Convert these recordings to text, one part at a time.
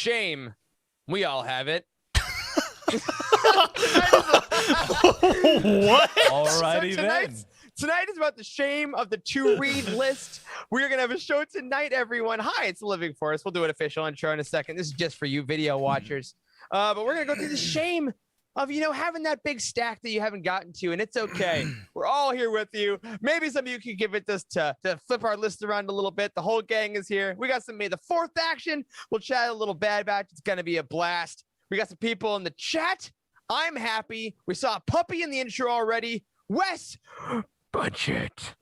shame. We all have it. What? Alrighty then. Tonight is about the shame of the to-read list. We're going to have a show tonight, everyone. Hi, it's the Living Forest. We'll do an official intro in a second. This is just for you video watchers. But we're going to go through the shame of, having that big stack that you haven't gotten to, and it's okay. We're all here with you. Maybe some of you can give it this to flip our list around a little bit. The whole gang is here. We got some May the 4th action. We'll chat a little Bad Batch. It's going to be a blast. We got some people in the chat. I'm happy. We saw a puppy in the intro already. Wes, budget.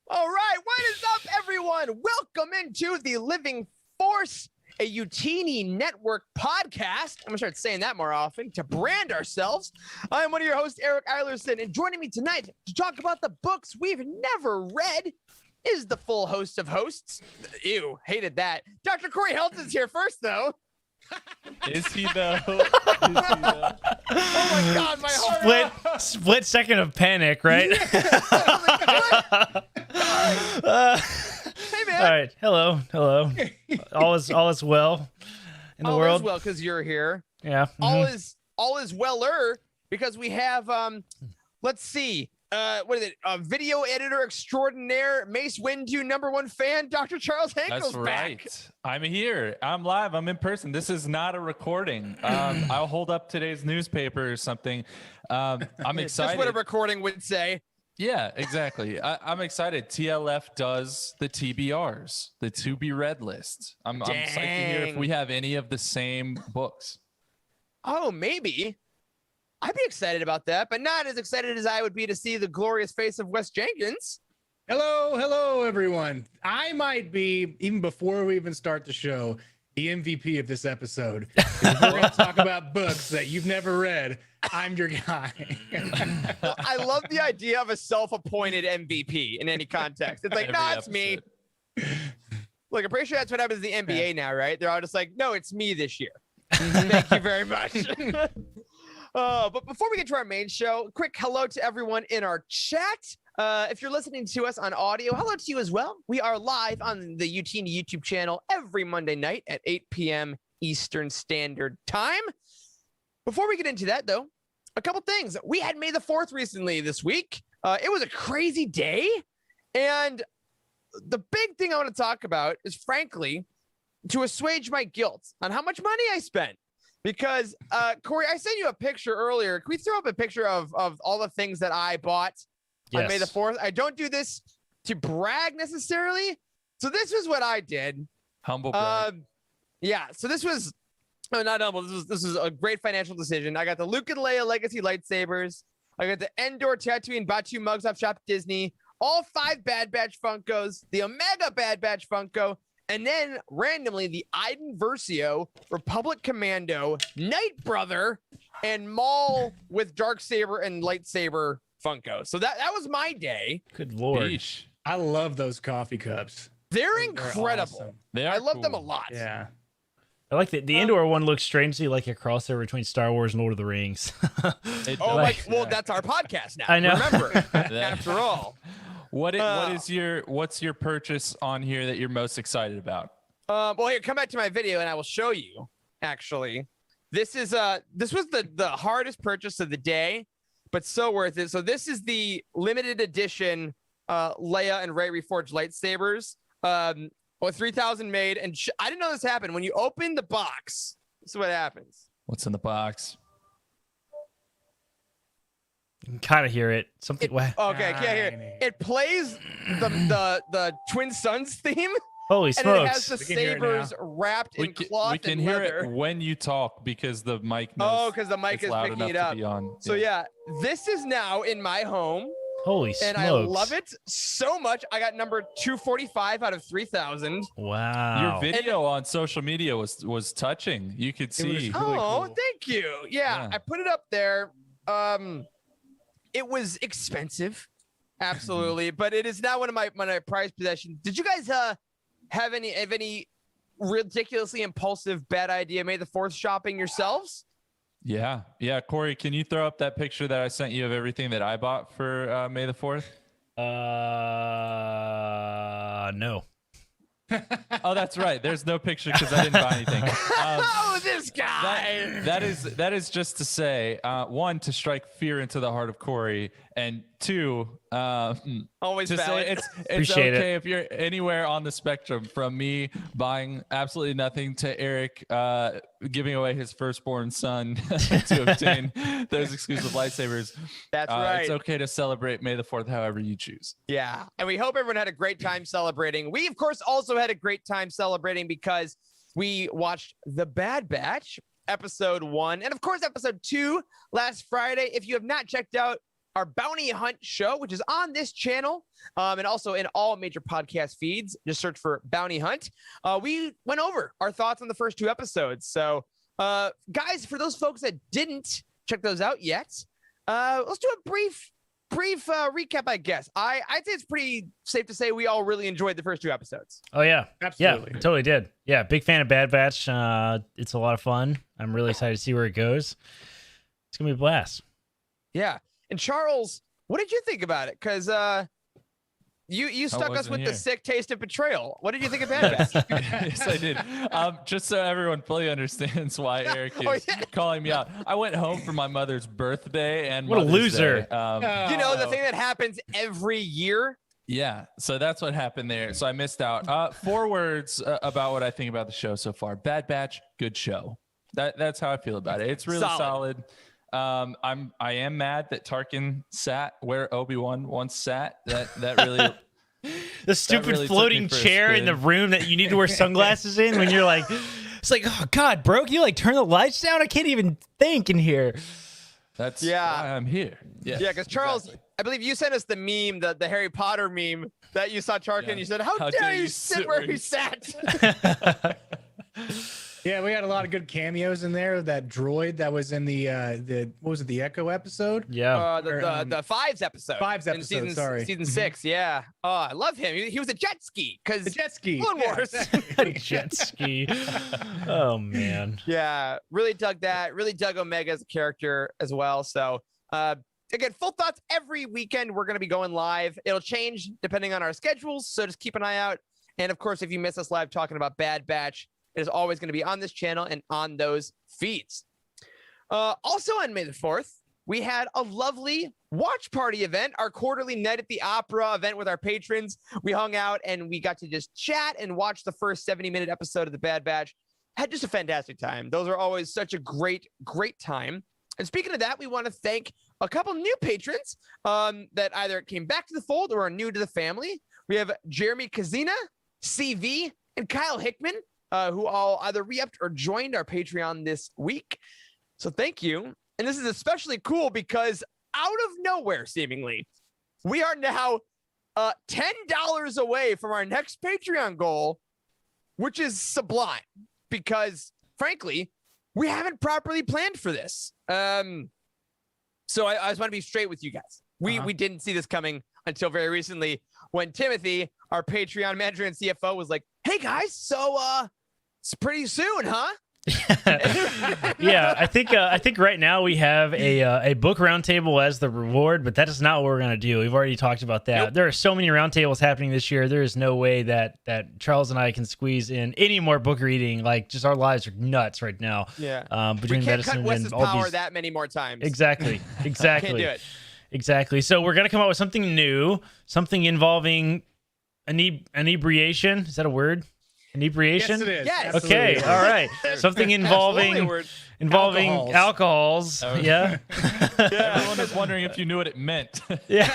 All right, what is up, everyone? Welcome into the Living Force, a Youtini network podcast. I'm gonna start saying that more often to brand ourselves. I'm one of your hosts, Eric Eilerson, and joining me tonight to talk about the books we've never read is the full host of hosts. Ew, hated that. Dr. Corey Health is here first, though. Is he though? Oh my God, my heart. Split second of panic, right? Hey, man. All right. Hello. All is well in the world. All is well because you're here. Yeah. All is weller because we have let's see. What is it? Video editor extraordinaire, Mace Windu #1 fan, Dr. Charles Hankel's That's right. back. I'm here. I'm live. I'm in person. This is not a recording. I'll hold up today's newspaper or something. I'm excited. Just what a recording would say. Yeah, exactly. I'm excited. TLF does the TBRs, the to be read list. I'm psyched to hear if we have any of the same books. Oh, maybe. I'd be excited about that, but not as excited as I would be to see the glorious face of Wes Jenkins. Hello, everyone. I might be, even before we even start the show, the MVP of this episode. If we're going to talk about books that you've never read, I'm your guy. I love the idea of a self-appointed MVP in any context. It's like, no, it's me. Look, I'm pretty sure that's what happens in the NBA now, right? They're all just like, no, it's me this year. Thank you very much. But before we get to our main show, quick hello to everyone in our chat. If you're listening to us on audio, hello to you as well. We are live on the Youtini YouTube channel every Monday night at 8 p.m. Eastern Standard Time. Before we get into that, though, a couple things. We had May the 4th recently this week. It was a crazy day. And the big thing I want to talk about is, frankly, to assuage my guilt on how much money I spent. Because, Corey, I sent you a picture earlier. Can we throw up a picture of all the things that I bought on May the 4th? I don't do this to brag necessarily. So this was what I did. Humble brag. Yeah, so this was, not humble. This was a great financial decision. I got the Luke and Leia Legacy lightsabers. I got the Endor Tatooine Batu mugs off Shop Disney. All 5 Bad Batch Funkos. The Omega Bad Batch Funko. And then, randomly, the Iden Versio, Republic Commando, Night Brother, and Maul with Darksaber and Lightsaber Funko. So that was my day. Good Lord. Yeesh. I love those coffee cups. They're incredible. Awesome. I love them a lot. Yeah. I like the Endor one looks strangely like a crossover between Star Wars and Lord of the Rings. Well, that's our podcast now. I know. Remember, after all. What's your purchase on here that you're most excited about? Well, here, come back to my video and I will show you. Actually, this was the hardest purchase of the day, but so worth it. So this is the limited edition Leia and Rey Reforged lightsabers. 3,000 made, and I didn't know this happened. When you open the box, this is what happens. What's in the box? You can kind of hear it. Something. Okay, can't hear it. It plays the Twin Sons theme. Holy and smokes! it has the sabers wrapped in cloth. We can and hear leather. it when you talk because the mic knows. Oh, because the mic is picking it up. So yeah, this is now in my home. Holy smokes. And I love it so much. I got number 245 out of 3,000. Wow. Your video on social media was touching. You could see. really Oh, cool. thank you. Yeah, I put it up there. It was expensive, absolutely, but it is now one of my prized possessions. Did you guys have any ridiculously impulsive bad idea May the 4th shopping yourselves? Yeah. Corey, can you throw up that picture that I sent you of everything that I bought for May the 4th? No. Oh, that's right. There's no picture because I didn't buy anything. Oh, this guy. That is just to say, one, to strike fear into the heart of Corey, and two, Always to valid. say it's Appreciate okay if you're anywhere on the spectrum, from me buying absolutely nothing to Eric giving away his firstborn son to obtain those exclusive lightsabers. That's right. It's okay to celebrate May the 4th however you choose. Yeah, and we hope everyone had a great time celebrating. We, of course, also had a great time celebrating because we watched The Bad Batch, episode 1, and of course, episode 2 last Friday. If you have not checked out our Bounty Hunt show, which is on this channel, and also in all major podcast feeds, just search for Bounty Hunt. We went over our thoughts on the first 2 episodes. So, guys, for those folks that didn't check those out yet, let's do a brief recap, I guess. I'd say it's pretty safe to say we all really enjoyed the first 2 episodes. Oh, yeah. Absolutely. Yeah, totally did. Yeah, big fan of Bad Batch. It's a lot of fun. I'm really excited to see where it goes. It's going to be a blast. Yeah. And Charles, what did you think about it? Because you stuck us with the sick taste of betrayal. What did you think of Bad Batch? Yes, I did. Just so everyone fully understands why Eric is calling me out. I went home for my mother's birthday and what a Mother's loser. Day. You know, the thing that happens every year. Yeah, so that's what happened there. So I missed out. 4 words about what I think about the show so far. Bad Batch, good show. That's how I feel about it. It's really solid. I am mad that Tarkin sat where Obi-Wan once sat. That really the stupid really floating chair in the room that you need to wear sunglasses in when you're like, it's like, oh God, bro, can you like turn the lights down? I can't even think in here. That's why I'm here. Yeah, because Charles, exactly. I believe you sent us the meme, the Harry Potter meme that you saw Tarkin. Yeah. You said, how dare you sit where he sat? Yeah, we had a lot of good cameos in there. That droid that was in the what was it, the Echo episode? Yeah, the Fives episode. Season 6. Yeah. Oh, I love him. He was a jet ski because the jet ski. Clone Wars. Exactly. Jet ski. Oh man. Yeah, really dug that. Really dug Omega as a character as well. So, again, full thoughts every weekend. We're going to be going live. It'll change depending on our schedules, so just keep an eye out. And of course, if you miss us live talking about Bad Batch, it is always going to be on this channel and on those feeds. Also on May the 4th, we had a lovely watch party event, our quarterly Night at the Opera event with our patrons. We hung out and we got to just chat and watch the first 70-minute episode of The Bad Batch. Had just a fantastic time. Those are always such a great time. And speaking of that, we want to thank a couple new patrons that either came back to the fold or are new to the family. We have Jeremy Kazina, CV, and Kyle Hickman, who all either re-upped or joined our Patreon this week. So thank you. And this is especially cool because out of nowhere, seemingly, we are now $10 away from our next Patreon goal, which is sublime because, frankly, we haven't properly planned for this. So I just want to be straight with you guys. We didn't see this coming until very recently when Timothy, our Patreon manager and CFO, was like, hey, guys, so it's pretty soon, huh? Yeah, I think right now we have a book roundtable as the reward, but that is not what we're gonna do. We've already talked about that. Nope. There are so many roundtables happening this year. There is no way that Charles and I can squeeze in any more book reading. Like, just our lives are nuts right now. Yeah, between we can't medicine cut Wes's and all power these... that many more times. Exactly. Can't do it. Exactly. So we're gonna come up with something new, something involving inebriation. Is that a word? Inebriation? Yes, it is. Yes. Okay, all right. Something involving involving alcohols. Oh, yeah. Everyone was wondering if you knew what it meant. Yeah.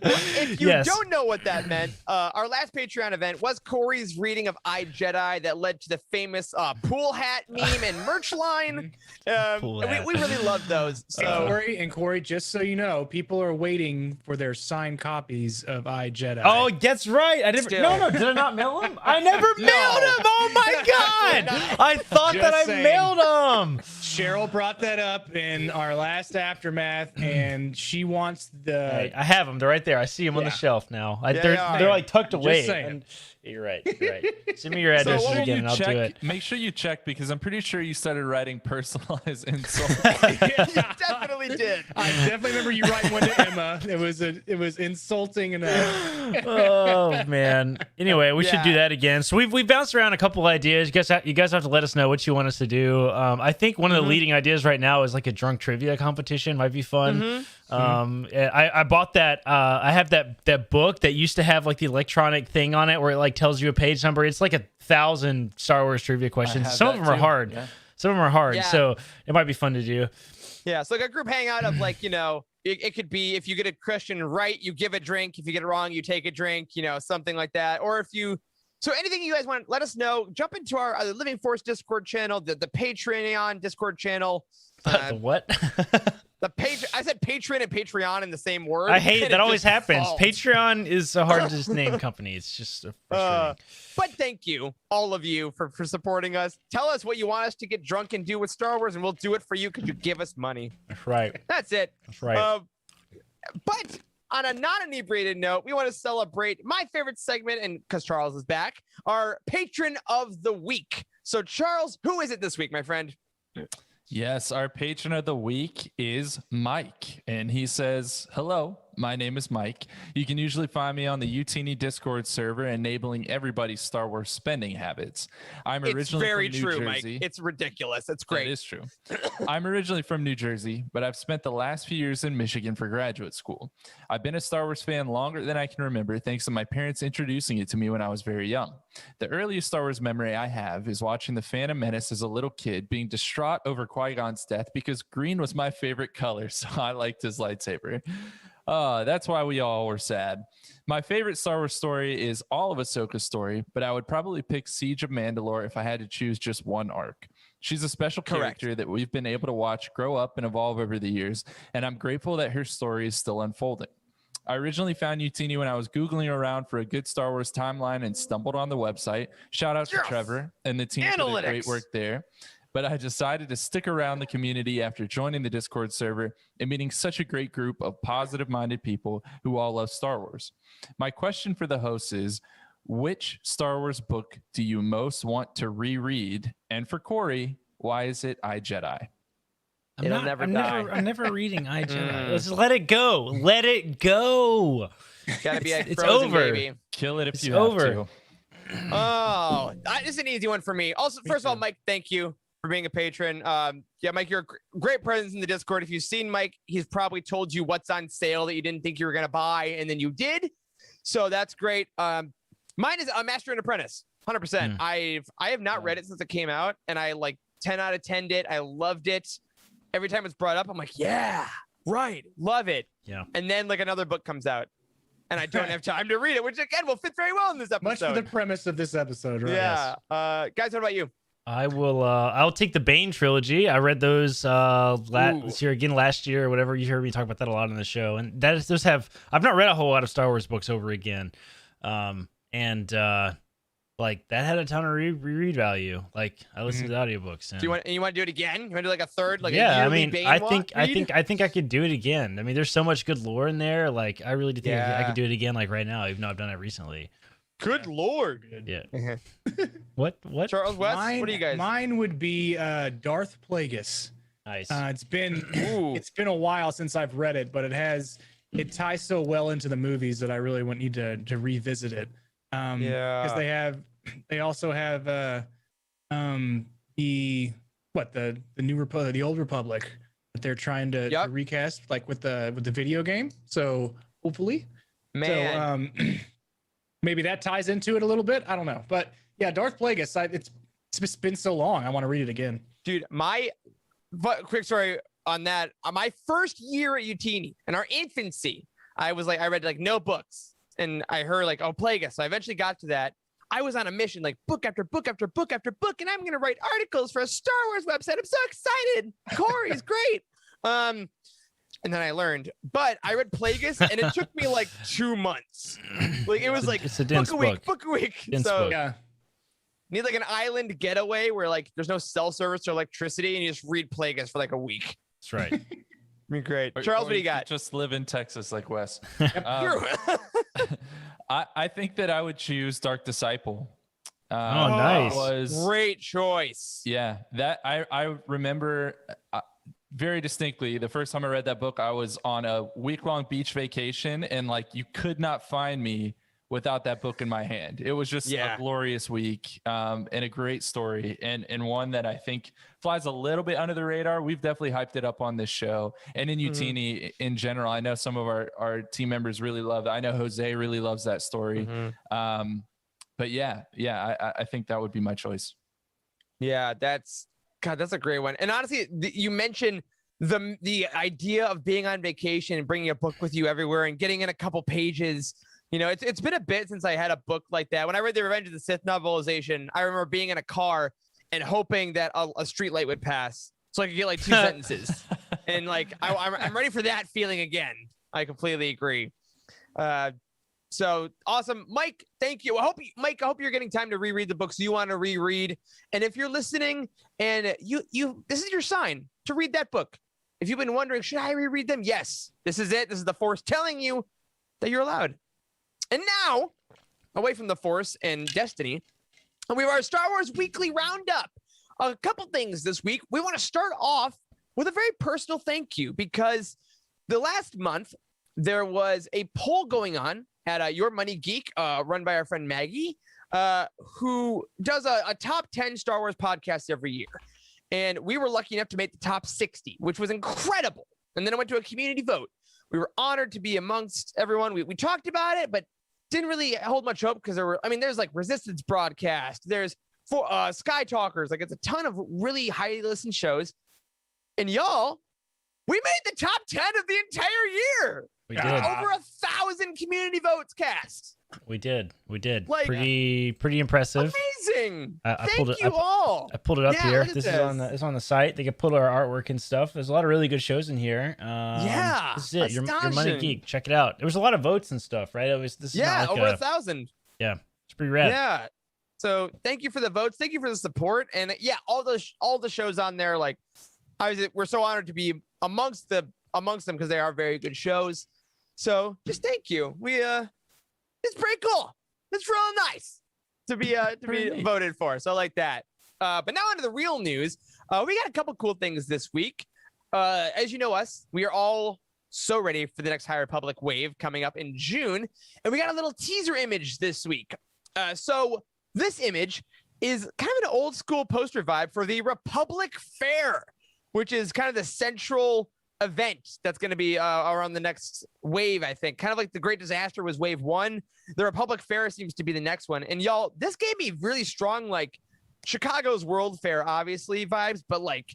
If you don't know what that meant, our last Patreon event was Corey's reading of I, Jedi that led to the famous pool hat meme and merch line. And we really loved those. So Corey, just so you know, people are waiting for their signed copies of I, Jedi. Oh, that's right. I never. No. Did I not mail them? I never mailed them. Oh my god! I thought that I mailed them. Cheryl brought that up in our last aftermath, and she wants the. Hey, I have them. They're right there. I see them on the shelf now. They're like tucked away. Saying. You're right. Send me your addresses again, and I'll do it. Make sure you check because I'm pretty sure you started writing personalized insults. You definitely did. I definitely remember you writing one to Emma. It was insulting enough. Oh man. Anyway, we should do that again. So we've bounced around a couple ideas. You guys have to let us know what you want us to do. I think one of the leading ideas right now is like a drunk trivia competition. Might be fun. I bought that. I have that book that used to have like the electronic thing on it where it like tells you a page number. It's like 1,000 Star Wars trivia questions. Some of them are hard. Yeah. Some of them are hard. So it might be fun to do. Yeah. So like a group hangout of like, it could be if you get a question right, you give a drink. If you get it wrong, you take a drink, something like that. Or so anything you guys want, let us know. Jump into our Living Force Discord channel, the Patreon Discord channel. The what? I said Patreon and Patreon in the same word. I hate it. That always happens. Patreon is a hard to name company. It's just frustrating. But thank you, all of you, for supporting us. Tell us what you want us to get drunk and do with Star Wars, and we'll do it for you because you give us money. That's right. That's it. That's right. But on a non-inebriated note, we want to celebrate my favorite segment, and because Charles is back, our Patron of the Week. So, Charles, who is it this week, my friend? Yes, our patron of the week is Mike, and he says, "Hello, my name is Mike. You can usually find me on the Youtini Discord server, enabling everybody's Star Wars spending habits. It's very true, Mike. It's ridiculous. It's great. It is true. I'm originally from New Jersey, but I've spent the last few years in Michigan for graduate school. I've been a Star Wars fan longer than I can remember, thanks to my parents introducing it to me when I was very young. The earliest Star Wars memory I have is watching The Phantom Menace as a little kid, being distraught over Qui-Gon's death because green was my favorite color, so I liked his lightsaber. That's why we all were sad. My favorite Star Wars story is all of Ahsoka's story, but I would probably pick Siege of Mandalore if I had to choose just one arc. She's a special character that we've been able to watch grow up and evolve over the years, and I'm grateful that her story is still unfolding. I originally found Youtini when I was Googling around for a good Star Wars timeline and stumbled on the website. Shout out to Trevor and the team for the great work there. But I decided to stick around the community after joining the Discord server and meeting such a great group of positive-minded people who all love Star Wars. My question for the hosts is, which Star Wars book do you most want to reread? And for Corey, why is it I, Jedi? I'm never reading I, Jedi. Let's let it go. Let it go. Gotta be it's over. Baby. Kill it if it's you over. have to. Oh, this is an easy one for me. Also, first of all, Mike, thank you for being a patron. Mike, you're a great presence in the Discord. If you've seen Mike, he's probably told you what's on sale that you didn't think you were going to buy, and then you did. So that's great. Mine is Master and Apprentice, 100%. I have not read it since it came out, and I 10 out of 10'd it. I loved it. Every time it's brought up, I'm like, yeah, right, love it. Yeah. And then another book comes out, and I don't have time to read it, which again will fit very well in this episode. Much for the premise of this episode, right? Yeah. Guys, what about you? I will. I'll take the Bane trilogy. I read those last year or whatever. You heard me talk about that a lot on the show, and I've not read a whole lot of Star Wars books over again, that had a ton of reread value. I listened to the audiobooks. And do you want to do it again? You want to do a third? A yearly Bane I think I could do it again. I mean, there's so much good lore in there. I really do think I could do it again. Right now, even though I've done it recently. Good Lord. Yeah. What? Charles West, what do you guys? Mine would be Darth Plagueis. Nice. It's been a while since I've read it, but it ties so well into the movies that I really need to revisit it. Because they also have the New Republic, the Old Republic that they're trying to recast with the video game. So hopefully, man. So maybe that ties into it a little bit. I don't know, but yeah, Darth Plagueis. It's been so long. I want to read it again. Dude, quick story on that. My first year at Youtini, in our infancy, I read like no books, and I heard like, oh, Plagueis. So I eventually got to that. I was on a mission, like book after book after book after book, and I'm gonna write articles for a Star Wars website. I'm so excited. Corey's great. And then I learned, but I read Plagueis, and it took me like 2 months. Like it was like it's a dense book a week. Dense So book. Yeah. need like an island getaway where like there's no cell service or electricity, and you just read Plagueis for like a week. That's right. I mean, great. Charles, what do you got? Just live in Texas like Wes. True. I think that I would choose Dark Disciple. Nice. Great choice. Yeah, that I remember very distinctly. The first time I read that book, I was on a week-long beach vacation, and like you could not find me without that book in my hand. It was just a glorious week, and a great story, and one that I think flies a little bit under the radar. We've definitely hyped it up on this show, and in Youtini in general. I know some of our team members really love it. I know Jose really loves that story. But yeah, I think that would be my choice. Yeah, that's a great one. And honestly, you mentioned the idea of being on vacation and bringing a book with you everywhere and getting in a couple pages. You know, it's been a bit since I had a book like that. When I read the Revenge of the Sith novelization, I remember being in a car and hoping that a street light would pass so I could get like 2 sentences. And like I'm ready for that feeling again. I completely agree. So awesome, Mike. Thank you. I hope you're getting time to reread the books you want to reread. And if you're listening and this is your sign to read that book. If you've been wondering, should I reread them? Yes, this is it. This is the Force telling you that you're allowed. And now, away from the Force and Destiny, we have our Star Wars Weekly Roundup. A couple things this week. We want to start off with a very personal thank you because the last month there was a poll going on at Your Money Geek, run by our friend Maggie, who does a top 10 Star Wars podcast every year. And we were lucky enough to make the top 60, which was incredible. And then it went to a community vote. We were honored to be amongst everyone. We talked about it, but didn't really hold much hope because there's like Resistance Broadcast. There's Sky Talkers. Like it's a ton of really highly listened shows. And y'all, we made the top 10 of the entire year. We did. Over 1,000 community votes cast. We did. Like, pretty impressive. Amazing. Thank you all. I pulled it up here. This is on the site. They can put our artwork and stuff. There's a lot of really good shows in here. This is it. Your Money Geek. Check it out. There was a lot of votes and stuff, right? This is not like over 1,000. Yeah, it's pretty rad. Yeah. So thank you for the votes. Thank you for the support. And yeah, all the shows on there. Like, we're so honored to be amongst them because they are very good shows. So just thank you. It's pretty cool. It's real nice to be voted for. So I like that. But now onto the real news. We got a couple cool things this week. As you know us, we are all so ready for the next High Republic wave coming up in June. And we got a little teaser image this week. So this image is kind of an old school poster vibe for the Republic Fair, which is kind of the central event that's going to be around the next wave, I think. Kind of like the Great Disaster was wave 1. The Republic Fair seems to be the next one. And y'all, this gave me really strong, like, Chicago's World Fair, obviously, vibes, but like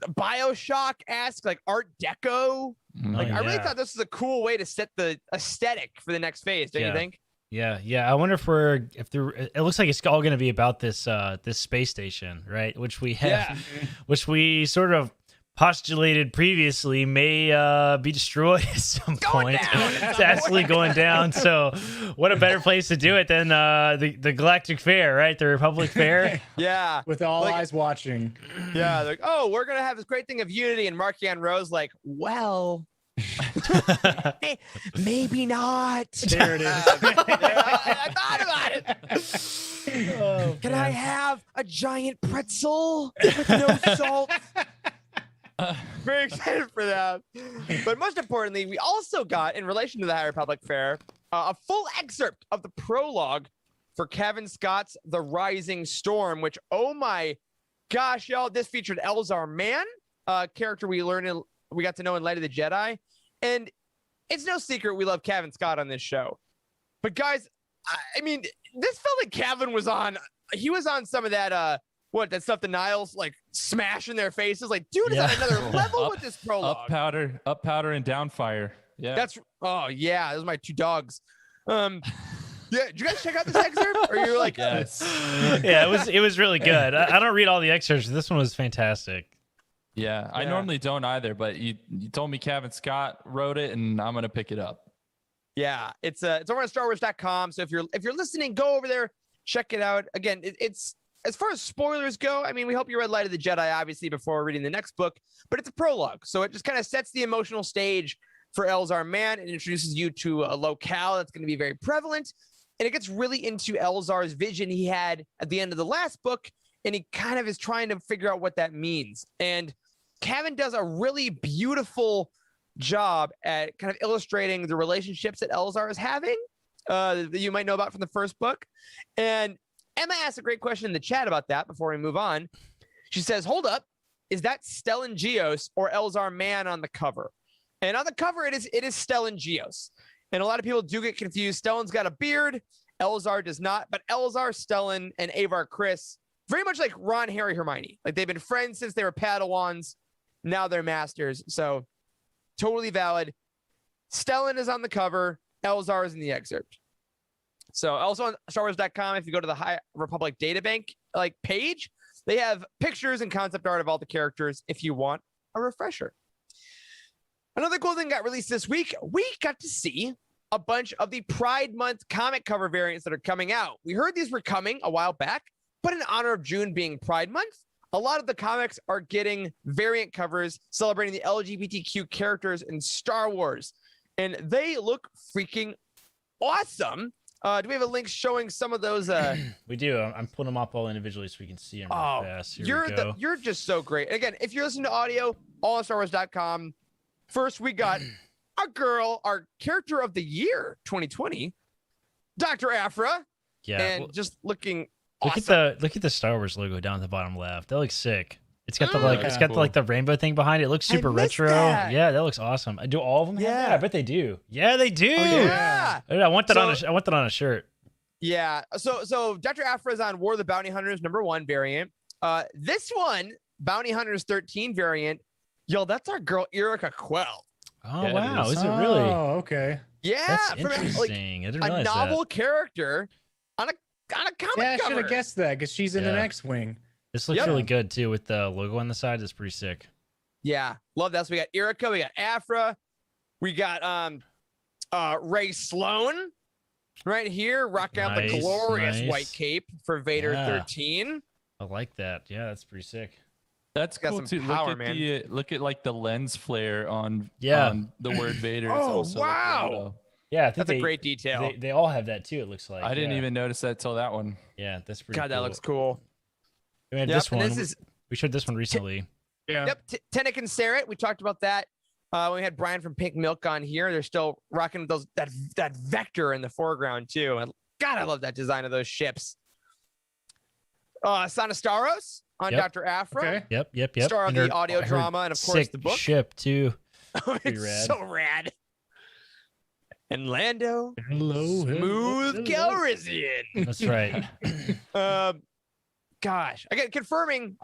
BioShock-esque, like Art Deco. I really thought this was a cool way to set the aesthetic for the next phase, don't you think? Yeah. I wonder it looks like it's all going to be about this space station, right? Which which we sort of postulated previously may be destroyed at some point. It's actually going down. So what a better place to do it than the Galactic Fair, right? The Republic Fair. Yeah. With all eyes watching. Yeah. Like, oh, we're going to have this great thing of unity. And Markian Rose like, well, maybe not. There it is. I thought about it. Can I have a giant pretzel with no salt? Very excited for that. But most importantly, we also got, in relation to the High Republic Fair, a full excerpt of the prologue for Kevin Scott's The Rising Storm, which, oh my gosh, y'all, this featured Elzar Mann, character we got to know in Light of the Jedi. And it's no secret we love Kevin Scott on this show. But guys, I mean, this felt like Kevin was on some of that what that stuff the Niles like smash in their faces. Like, dude is on another level with this prologue. Up powder, and down fire. Yeah. Those are my 2 dogs. Yeah, did you guys check out this excerpt? Or you're like, yes. Yeah, it was really good. I don't read all the excerpts. This one was fantastic. Yeah, I normally don't either, but you told me Kevin Scott wrote it, and I'm gonna pick it up. Yeah, it's over on StarWars.com. So if you're listening, go over there, check it out. Again, it's as far as spoilers go. I mean, we hope you read Light of the Jedi obviously before reading the next book, but it's a prologue, so it just kind of sets the emotional stage for Elzar Mann. It introduces you to a locale that's going to be very prevalent, and it gets really into Elzar's vision he had at the end of the last book, and he kind of is trying to figure out what that means. And Kevin does a really beautiful job at kind of illustrating the relationships that Elzar is having that you might know about from the first book. And Emma asked a great question in the chat about that before we move on. She says, hold up, is that Stellan Gios or Elzar Mann on the cover? And on the cover, it is Stellan Gios. And a lot of people do get confused. Stellan's got a beard, Elzar does not, but Elzar, Stellan, and Avar Kriss, very much like Ron, Harry, Hermione. Like, they've been friends since they were Padawans. Now they're masters. So totally valid. Stellan is on the cover. Elzar is in the excerpt. So also on StarWars.com, if you go to the High Republic Databank page, they have pictures and concept art of all the characters if you want a refresher. Another cool thing got released this week. We got to see a bunch of the Pride Month comic cover variants that are coming out. We heard these were coming a while back, but in honor of June being Pride Month, a lot of the comics are getting variant covers celebrating the LGBTQ characters in Star Wars, and they look freaking awesome. Do we have a link showing some of those? We do. I'm putting them up all individually so we can see them real fast. Here you're just so great. Again, if you're listening to audio, all on StarWars.com. First, we got our character of the year 2020, Dr. Aphra. Yeah, and just looking awesome. Look at the Star Wars logo down at the bottom left. That looks sick. It's got the rainbow thing behind it. It looks super retro. That. Yeah, that looks awesome. Do all of them have that? I bet they do. Yeah, they do. Oh, yeah. I want that on a shirt. Yeah. So Dr. Aphra is on War of the Bounty Hunters #1 variant. This one, Bounty Hunters 13 variant. Yo, that's our girl Erica Quell. Oh, yeah, wow. Is it really? Oh, okay. Yeah. That's interesting. I didn't realize a novel character on a comic cover. Yeah, I should have guessed that because she's in an X-Wing. This looks really good too with the logo on the side. It's pretty sick. Yeah, love that. So we got Erica, we got Aphra, we got Ray Sloan right here, rocking out the glorious white cape for Vader 13. I like that. Yeah, that's pretty sick. That's got cool some too. power, Look at like the lens flare on the word Vader. Oh, wow. Yeah, I think that's a great detail. They all have that too. It looks like. I didn't even notice that till that one. Yeah, that's pretty. God, that looks cool. We had this one. We showed this one recently. Yeah. Yep. Tenek and Sarah. We talked about that. We had Brian from Pink Milk on here. They're still rocking that vector in the foreground too. And God, I love that design of those ships. Sonastaros on Dr. Aphra. Okay. Yep. Star of the audio drama and of course the book. Ship too. It's rad. so rad. And Lando. Smooth Calrissian. That's right. Gosh, again, confirming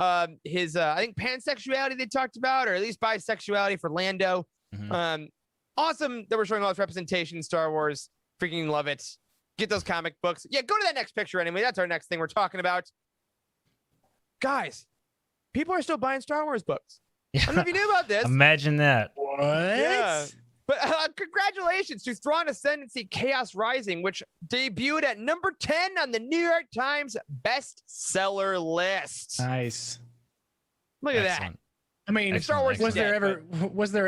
his I think pansexuality they talked about, or at least bisexuality for Lando. Mm-hmm. Awesome that we're showing all this representation in Star Wars. Freaking love it. Get those comic books. Yeah, go to that next picture anyway. That's our next thing we're talking about. Guys, people are still buying Star Wars books. I don't know if you knew about this. Imagine that. What? Yeah. But congratulations to Thrawn Ascendancy Chaos Rising, which debuted at number 10 on the New York Times bestseller list. Nice. Look at that. I mean, Star Wars was there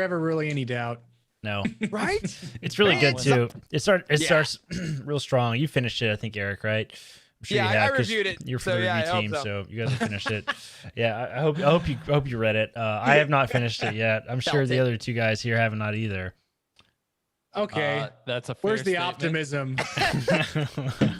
ever really any doubt? No. Right? It's really good too. It starts real strong. You finished it, I think, Eric, right? I'm sure you have, I reviewed it. You're for the review team, so you guys have finished it. Yeah, I hope you read it. I have not finished it yet. I'm sure the other two guys here have not either. Okay, that's a fair where's the statement. optimism?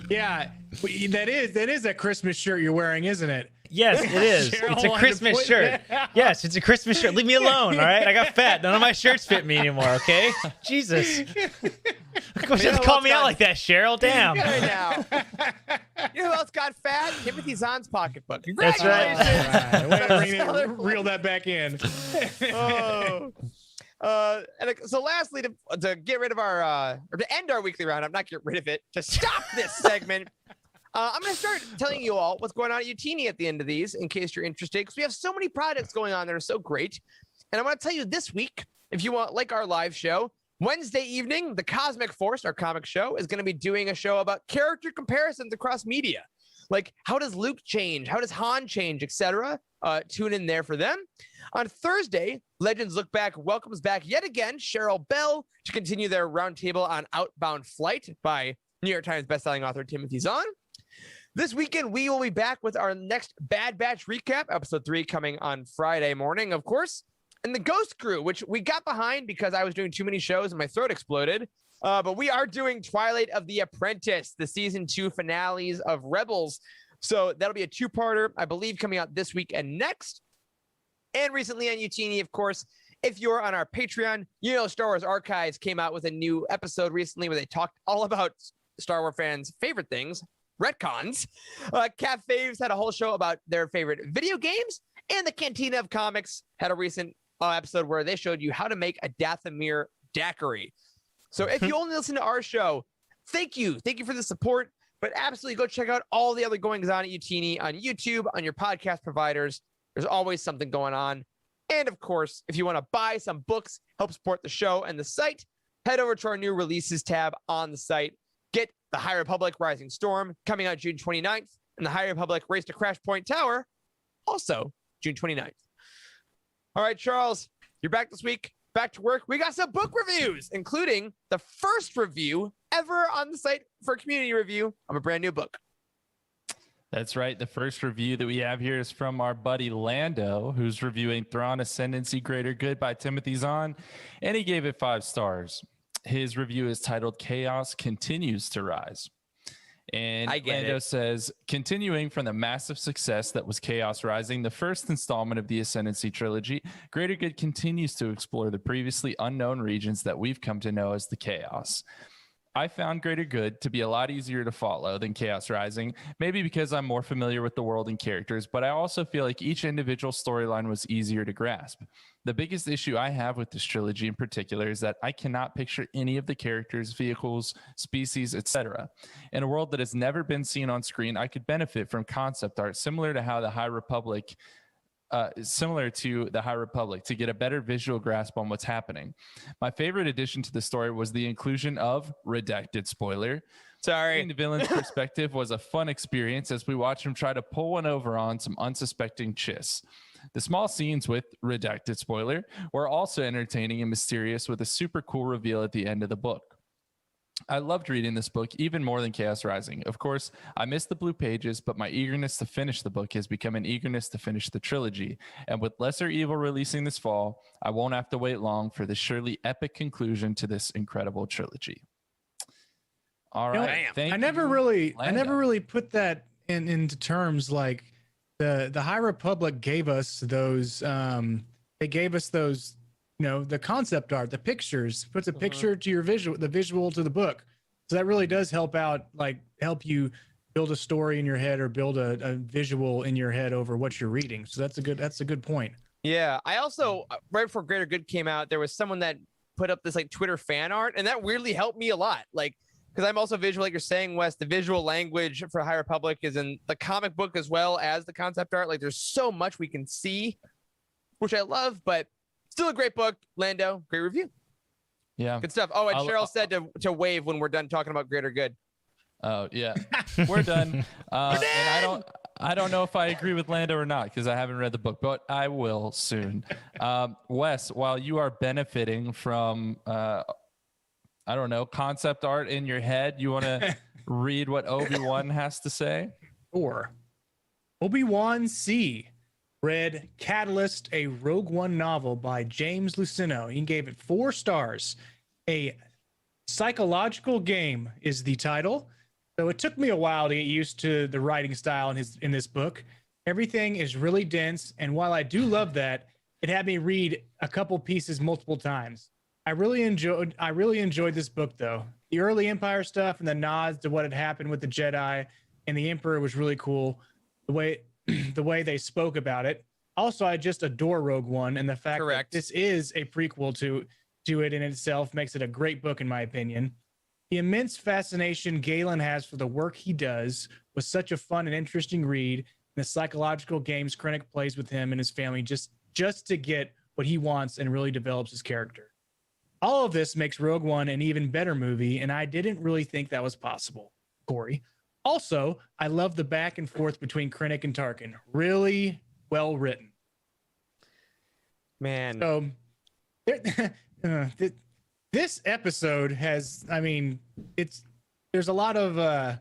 Yeah, that is a Christmas shirt you're wearing, isn't it? Yes, it is. Cheryl It's a wanted to Christmas point shirt. that out. Yes, it's a Christmas shirt. Leave me alone, all right? I got fat. None of my shirts fit me anymore, okay? Jesus. Just call me out like that, Cheryl. Damn. Right now. You know who else got fat? Timothy Zahn's pocketbook. That's right. Congratulations. Reel that back in. So lastly, to get rid of our, or to end our weekly roundup, not get rid of it, to stop this segment, I'm going to start telling you all what's going on at Youtini at the end of these, in case you're interested, because we have so many projects going on that are so great. And I want to tell you this week, if you want, like our live show, Wednesday evening, the Cosmic Force, our comic show, is going to be doing a show about character comparisons across media. Like, how does Luke change? How does Han change, etc.? Tune in there for them. On Thursday, Legends Look Back welcomes back yet again Cheryl Bell to continue their roundtable on Outbound Flight by New York Times bestselling author Timothy Zahn. This weekend, we will be back with our next Bad Batch recap, episode 3 coming on Friday morning, of course. And the Ghost Crew, which we got behind because I was doing too many shows and my throat exploded. But we are doing Twilight of the Apprentice, the season 2 finales of Rebels. So that'll be a 2-parter, I believe, coming out this week and next. And recently on Youtini, of course, if you're on our Patreon, you know Star Wars Archives came out with a new episode recently where they talked all about Star Wars fans' favorite things, retcons. Cat Faves had a whole show about their favorite video games, and the Cantina of Comics had a recent episode where they showed you how to make a Dathomir daiquiri. So if you only listen to our show, thank you for the support, but absolutely go check out all the other goings on at Youtini on YouTube, on your podcast providers. There's always something going on. And of course, if you want to buy some books, help support the show and the site, head over to our new releases tab on the site. Get The High Republic Rising Storm coming out June 29th, and The High Republic Race to Crash Point Tower also June 29th. All right, Charles, you're back this week. Back to work. We got some book reviews, including the first review ever on the site for a community review of a brand new book. That's right. The first review that we have here is from our buddy Lando, who's reviewing Thrawn Ascendancy Greater Good by Timothy Zahn, and he gave it 5 stars. His review is titled Chaos Continues to Rise. And Lando says, continuing from the massive success that was Chaos Rising, the first installment of the Ascendancy trilogy, Greater Good continues to explore the previously unknown regions that we've come to know as the Chaos. I found Greater Good to be a lot easier to follow than Chaos Rising, maybe because I'm more familiar with the world and characters, but I also feel like each individual storyline was easier to grasp. The biggest issue I have with this trilogy in particular is that I cannot picture any of the characters, vehicles, species, etc. In a world that has never been seen on screen, I could benefit from concept art similar to the High Republic to get a better visual grasp on what's happening. My favorite addition to the story was the inclusion of redacted spoiler. Seeing the villain's perspective was a fun experience as we watched him try to pull one over on some unsuspecting chiss. The small scenes with redacted spoiler were also entertaining and mysterious, with a super cool reveal at the end of the book. I loved reading this book even more than Chaos Rising. Of course, I missed the blue pages, but my eagerness to finish the book has become an eagerness to finish the trilogy. And with Lesser Evil releasing this fall, I won't have to wait long for the surely epic conclusion to this incredible trilogy. All right. I never really put that into terms. Like the High Republic gave us those. They gave us those. The concept art, the pictures, puts a picture to your the visual to the book. So that really does help you build a story in your head or build a visual in your head over what you're reading. So that's a good point. Yeah. I also, right before Greater Good came out, there was someone that put up this like Twitter fan art, and that weirdly helped me a lot. Like, because I'm also visual, like you're saying, Wes, the visual language for High Republic is in the comic book as well as the concept art. Like, there's so much we can see, which I love, but still a great book. Lando, great review. Yeah. Good stuff. Oh, and Cheryl said to wave when we're done talking about Greater Good. Oh, yeah. We're done. And I don't know if I agree with Lando or not because I haven't read the book, but I will soon. Wes, while you are benefiting from, concept art in your head, you want to read what Obi-Wan has to say? Sure. Obi-Wan C. read Catalyst, a Rogue One novel by James Luceno. He gave it 4 stars. A psychological game is the title. So it took me a while to get used to the writing style in this book. Everything is really dense, and while I do love that, it had me read a couple pieces multiple times. I really enjoyed this book though. The early Empire stuff and the nods to what had happened with the Jedi and the Emperor was really cool. The way the way they spoke about it. Also, I just adore Rogue One, and the fact Correct. that this is a prequel to it in itself makes it a great book in my opinion. The immense fascination Galen has for the work he does was such a fun and interesting read. And the psychological games Krennic plays with him and his family just to get what he wants and really develops his character. All of this makes Rogue One an even better movie, and I didn't really think that was possible. Corey. Also, I love the back and forth between Krennic and Tarkin. Really well written. Man. So this episode has, I mean, there's a lot of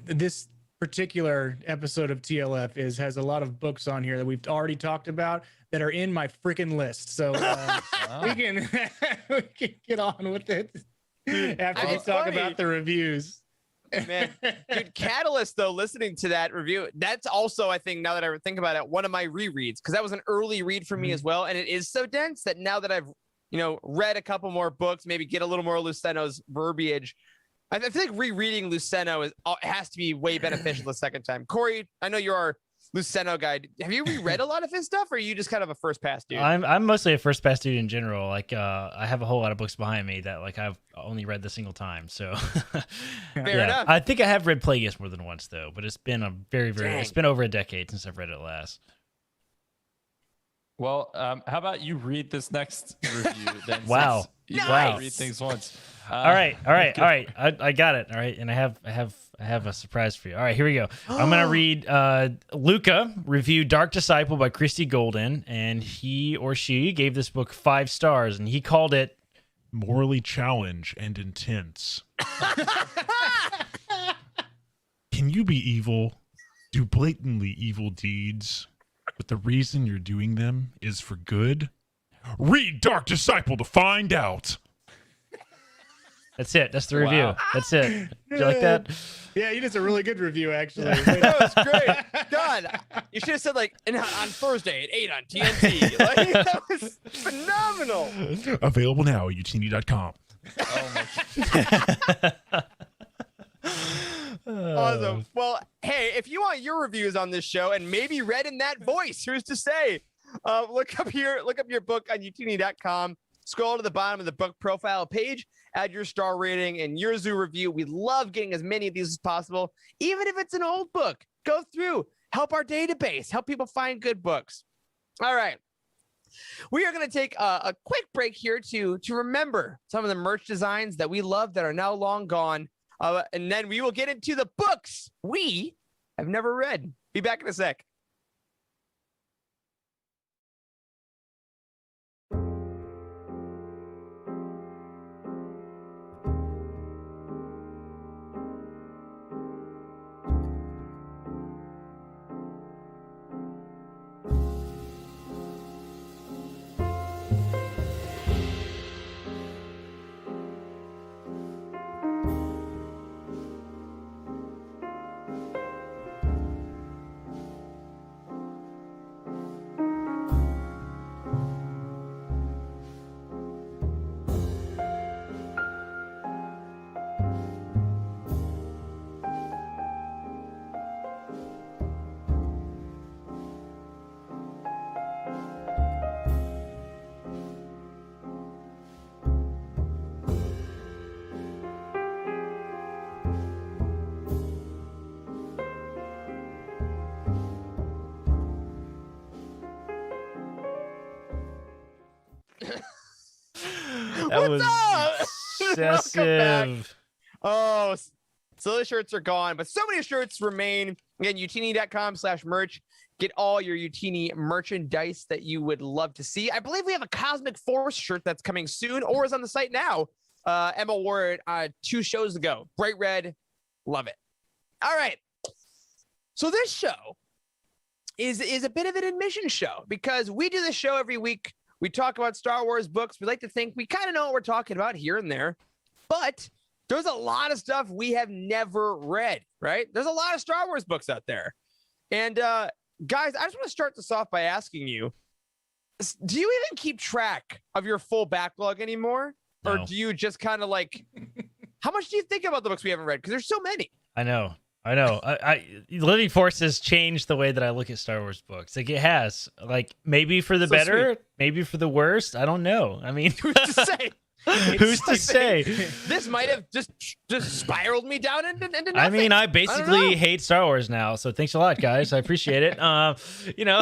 this particular episode of TLF has a lot of books on here that we've already talked about that are in my freaking list. So we can get on with it after we talk about the reviews. Man, dude, Catalyst though, listening to that review, that's also, I think, now that I think about it, one of my rereads, because that was an early read for me as well, and it is so dense that now that I've read a couple more books, maybe get a little more Luceno's verbiage, I feel like rereading Luceno has to be way beneficial the second time. Corey, I know you're our Luceno guy. Have you reread a lot of his stuff, or are you just kind of a first pass dude? I'm mostly a first pass dude in general. Like I have a whole lot of books behind me that like I've only read the single time. So Fair enough. I think I have read Plagueis more than once though, but it's been a it's been over a decade since I've read it last. Well, how about you read this next review then? Wow. You Wow. read things once. All right. I got it. All right, and I have a surprise for you. All right, here we go. I'm gonna read Luca review Dark Disciple by Christy Golden, and he or she gave this book 5 stars, and he called it morally challenged and intense. Can you be evil, do blatantly evil deeds, but the reason you're doing them is for good? Read Dark Disciple to find out. That's it. That's the review. Wow. That's it. Did you like that? Yeah, you did a really good review, actually. That was great. God, you should have said like on Thursday at 8 on TNT. Like, that was phenomenal. Available now at youtini.com. Awesome. Well, hey, if you want your reviews on this show and maybe read in that voice, who's to say? Look up your book on youtini.com. Scroll to the bottom of the book profile page, add your star rating and your zoo review. We love getting as many of these as possible, even if it's an old book. Go through, help our database, help people find good books. All right. We are going to take a quick break here to remember some of the merch designs that we love that are now long gone. And then we will get into the books we have never read. Be back in a sec. That was up? excessive. Oh, so the shirts are gone, but so many shirts remain. Again, youtini.com/merch. Get all your Youtini merchandise that you would love to see. I believe we have a Cosmic Force shirt that's coming soon or is on the site now. Emma wore it 2 shows ago. Bright red. Love it. All right. So this show is a bit of an admission show because we do this show every week. We talk about Star Wars books. We like to think we kind of know what we're talking about here and there, but there's a lot of stuff we have never read, right? There's a lot of Star Wars books out there. And guys, I just want to start this off by asking you, do you even keep track of your full backlog anymore? or do you just kind of like? How much do you think about the books we haven't read? Because there's so many. I know. Living Force has changed the way that I look at Star Wars books. Like it has. Like maybe for the better, sweet. Maybe for the worst. I don't know. I mean, who's to say? Who's to say? This might have just spiraled me down into nothing. I mean, I basically hate Star Wars now, so thanks a lot, guys. I appreciate it. You know,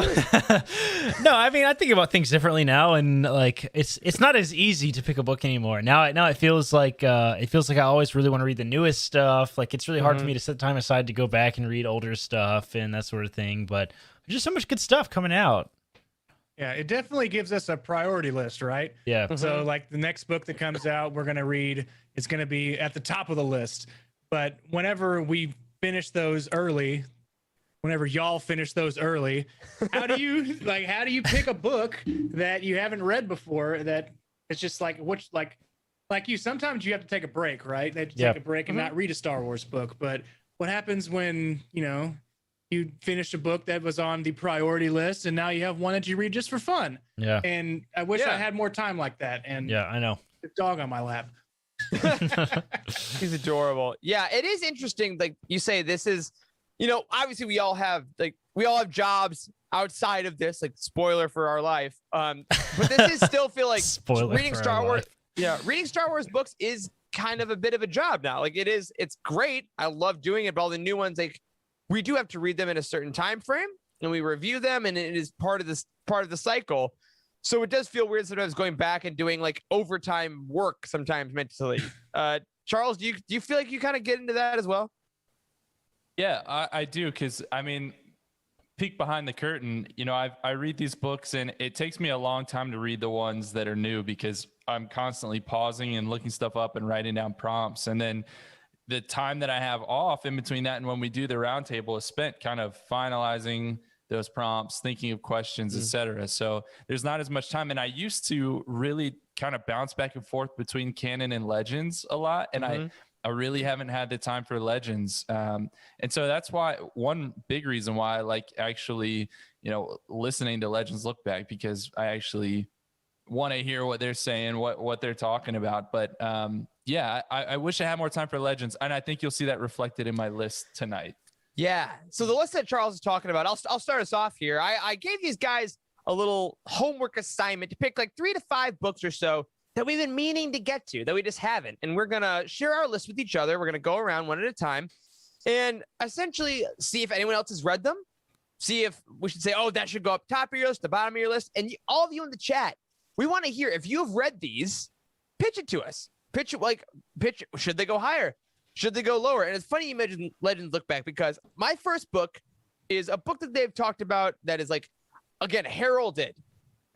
no, I mean, I think about things differently now, and like it's not as easy to pick a book anymore. Now it feels like I always really want to read the newest stuff. Like it's really hard for me to set time aside to go back and read older stuff and that sort of thing. But there's just so much good stuff coming out. Yeah, it definitely gives us a priority list, right? Yeah. So like the next book that comes out, we're going to read, it's going to be at the top of the list. But whenever we finish those early, whenever y'all finish those early, how do you pick a book that you haven't read before that it's just like, which like you, sometimes you have to take a break, right? That you take a break and not read a Star Wars book. But what happens when, you finished a book that was on the priority list and now you have one that you read just for fun? Yeah. And I wish I had more time like that. And yeah, I know. the dog on my lap. He's adorable. Yeah, it is interesting. Like you say, this is, obviously we all have jobs outside of this, like spoiler for our life. But this is still feel like reading Star Wars. Yeah, reading Star Wars books is kind of a bit of a job now. Like it's great. I love doing it, but all the new ones, like we do have to read them in a certain time frame and we review them, and it is part of the cycle. So it does feel weird sometimes going back and doing like overtime work sometimes mentally. Charles, do you feel like you kind of get into that as well? Yeah, I do. Cause I mean, peek behind the curtain, I read these books and it takes me a long time to read the ones that are new because I'm constantly pausing and looking stuff up and writing down prompts. And then the time that I have off in between that and when we do the roundtable is spent kind of finalizing those prompts, thinking of questions, etc. So there's not as much time. And I used to really kind of bounce back and forth between canon and legends a lot. And I really haven't had the time for legends. And so that's why one big reason why I like actually, listening to Legends Look Back, because I actually want to hear what they're saying, what they're talking about. But yeah, I wish I had more time for Legends, and I think you'll see that reflected in my list tonight. Yeah. So the list that Charles is talking about, I'll start us off here. I gave these guys a little homework assignment to pick like 3 to 5 books or so that we've been meaning to get to that we just haven't. And we're going to share our list with each other. We're going to go around one at a time and essentially see if anyone else has read them. See if we should say, oh, that should go up top of your list, the bottom of your list. And all of you in the chat, we want to hear if you've read these, pitch it to us. Pitch it. Should they go higher? Should they go lower? And it's funny you mentioned Legends Look Back, because my first book is a book that they've talked about that is like, again, heralded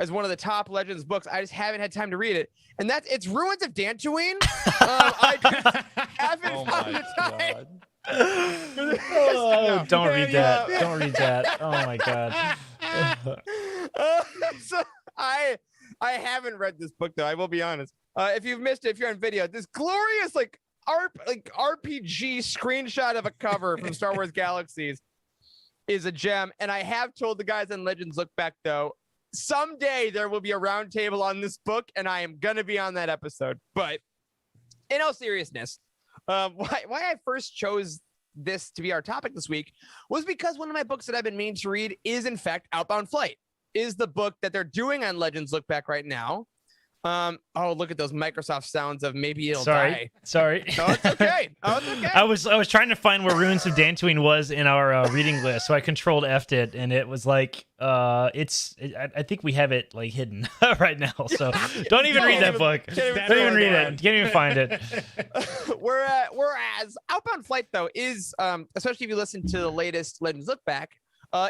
as one of the top Legends books. I just haven't had time to read it. And it's Ruins of Dantooine. I just haven't found the time. Oh, don't read that. Don't read that. Oh my God. So I haven't read this book though. I will be honest. If you've missed it, if you're on video, this glorious RPG screenshot of a cover from Star Wars Galaxies is a gem. And I have told the guys on Legends Look Back though, someday there will be a roundtable on this book, and I am gonna be on that episode. But in all seriousness, why I first chose this to be our topic this week was because one of my books that I've been meaning to read is in fact Outbound Flight, is the book that they're doing on Legends Look Back right now. Oh, look at those Microsoft sounds of maybe it'll die. Sorry. No, it's okay. Oh, it's okay. I was trying to find where Ruins of Dantooine was in our reading list, so I controlled F'd it, and it was like I think we have it like hidden right now. So don't even read that book. Don't even read it. Can't even find it. Whereas Outbound Flight though is especially if you listen to the latest Legends Look Back,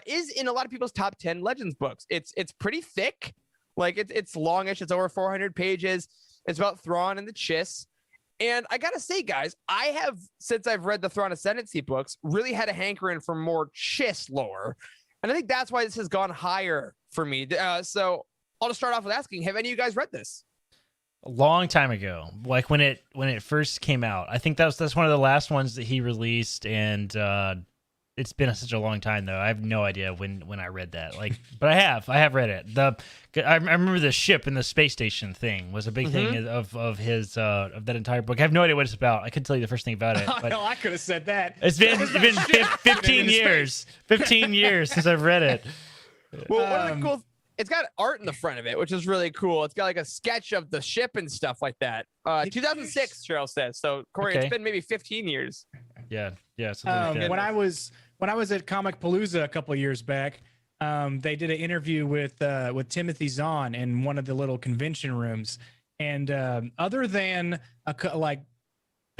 is in a lot of people's top 10 Legends books. It's pretty thick. Like it's longish. It's over 400 pages. It's about Thrawn and the Chiss. And I got to say, guys, I have, since I've read the Thrawn Ascendancy books, really had a hankering for more Chiss lore. And I think that's why this has gone higher for me. So I'll just start off with asking, have any of you guys read this? A long time ago, like when it first came out. I think that's one of the last ones that he released, and It's been such a long time though. I have no idea when I read that. But I have read it. I remember the ship and the space station thing was a big thing of his of that entire book. I have no idea what it's about. I couldn't tell you the first thing about it. But I could have said that. it's been 15 years. 15 years since I've read it. Well, one of the cool. It's got art in the front of it, which is really cool. It's got like a sketch of the ship and stuff like that. 2006, Cheryl says. So Corey, Okay. It's been maybe 15 years. Yeah. Something like that. When I was at Comic Palooza a couple of years back, they did an interview with Timothy Zahn in one of the little convention rooms, and other than a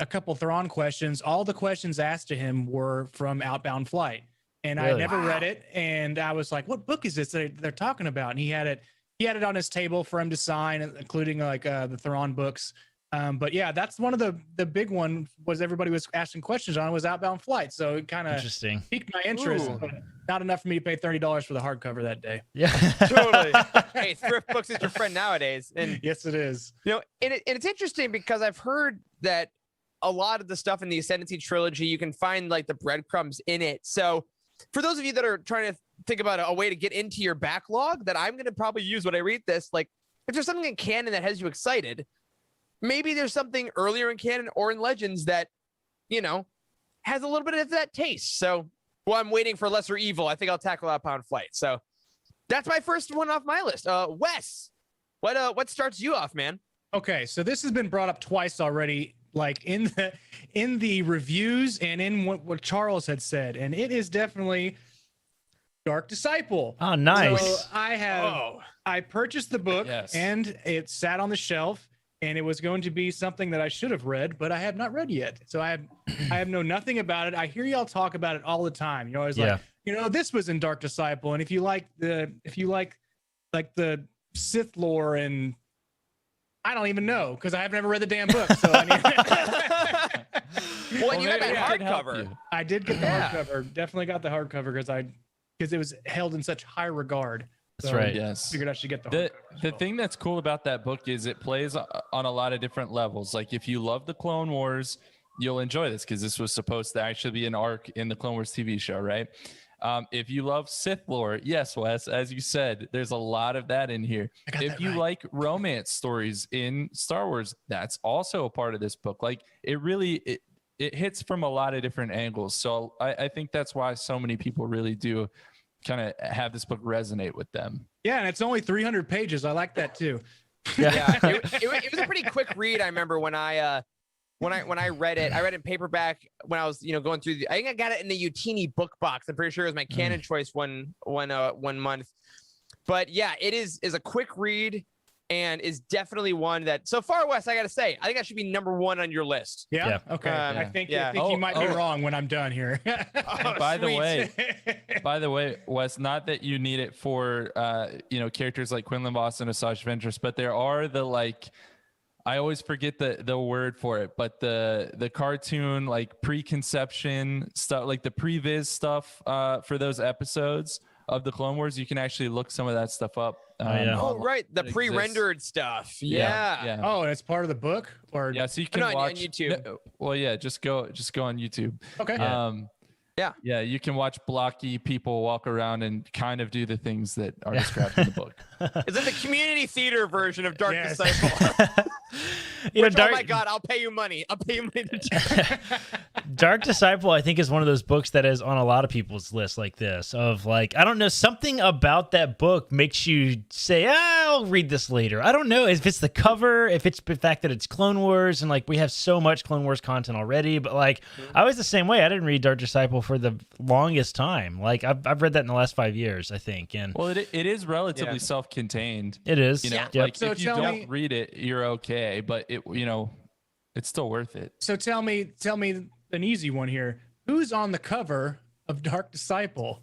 couple Thrawn questions, all the questions asked to him were from Outbound Flight. And I never read it, and I was like, "What book is this they're talking about?" And he had it on his table for him to sign, including like the Thrawn books. But yeah, that's one of the big one was everybody was asking questions on was Outbound Flight. So it kind of Interesting. piqued my interest, but not enough for me to pay $30 for the hardcover that day. Yeah. Totally. Hey, thrift books is your friend nowadays, and Yes, it is. and it's interesting because I've heard that a lot of the stuff in the Ascendancy trilogy, you can find like the breadcrumbs in it. So for those of you that are trying to think about a way to get into your backlog, that I'm going to probably use when I read this, like if there's something in canon that has you excited, maybe there's something earlier in canon or in Legends that, has a little bit of that taste. So, I'm waiting for Lesser Evil. I think I'll tackle Outbound Flight. So that's my first one off my list. Wes, what starts you off, man? Okay, so this has been brought up twice already, like in the reviews and in what Charles had said, and it is definitely Dark Disciple. Oh, nice. So I purchased the book and it sat on the shelf, and it was going to be something that I should have read, but I have not read yet. So I have know nothing about it. I hear y'all talk about it all the time. You're always like, this was in Dark Disciple, and if you like the Sith lore, and I don't even know because I have never read the damn book. So I mean, well, you got that hardcover. I did get the hardcover. Definitely got the hardcover because it was held in such high regard. That's right. Yes. Figured I should get The thing that's cool about that book is it plays on a lot of different levels. Like if you love the Clone Wars, you'll enjoy this because this was supposed to actually be an arc in the Clone Wars TV show, right? If you love Sith lore, yes, Wes, as you said, there's a lot of that in here. If you like romance stories in Star Wars, that's also a part of this book. Like it really, it hits from a lot of different angles. So I think that's why so many people really do kind of have this book resonate with them. Yeah, and it's only 300 pages. I like that too. Yeah, it was a pretty quick read. I remember when I read it. I read it in paperback when I was going through I think I got it in the Youtini book box. I'm pretty sure it was my canon choice one month. But yeah, it is a quick read and is definitely one that so far, Wes, I gotta say, I think that should be number one on your list. Yeah. Okay. I think you might be wrong when I'm done here. By the way, Wes, not that you need it for characters like Quinlan Voss and Asajj Ventress, but there are I always forget the word for it, but the cartoon like preconception stuff, like the previs stuff for those episodes of the Clone Wars, you can actually look some of that stuff up. Right, the pre-rendered stuff. Yeah. Oh, and it's part of the book, or so you can watch on YouTube. No, well, yeah, just go on YouTube. Okay. Yeah, you can watch blocky people walk around and kind of do the things that are described in the book. Is it the community theater version of Dark Disciple? Oh my God, I'll pay you money. Dark Disciple, I think, is one of those books that is on a lot of people's lists like this. Of like, I don't know, something about that book makes you say, I'll read this later. I don't know if it's the cover, if it's the fact that it's Clone Wars, and like we have so much Clone Wars content already. But like, I was the same way. I didn't read Dark Disciple for the longest time. Like I've read that in the last 5 years, I think. And well, it is relatively self-contained. It is. Like so if you don't read it, you're okay. But it's still worth it. So tell me an easy one here. Who's on the cover of Dark Disciple?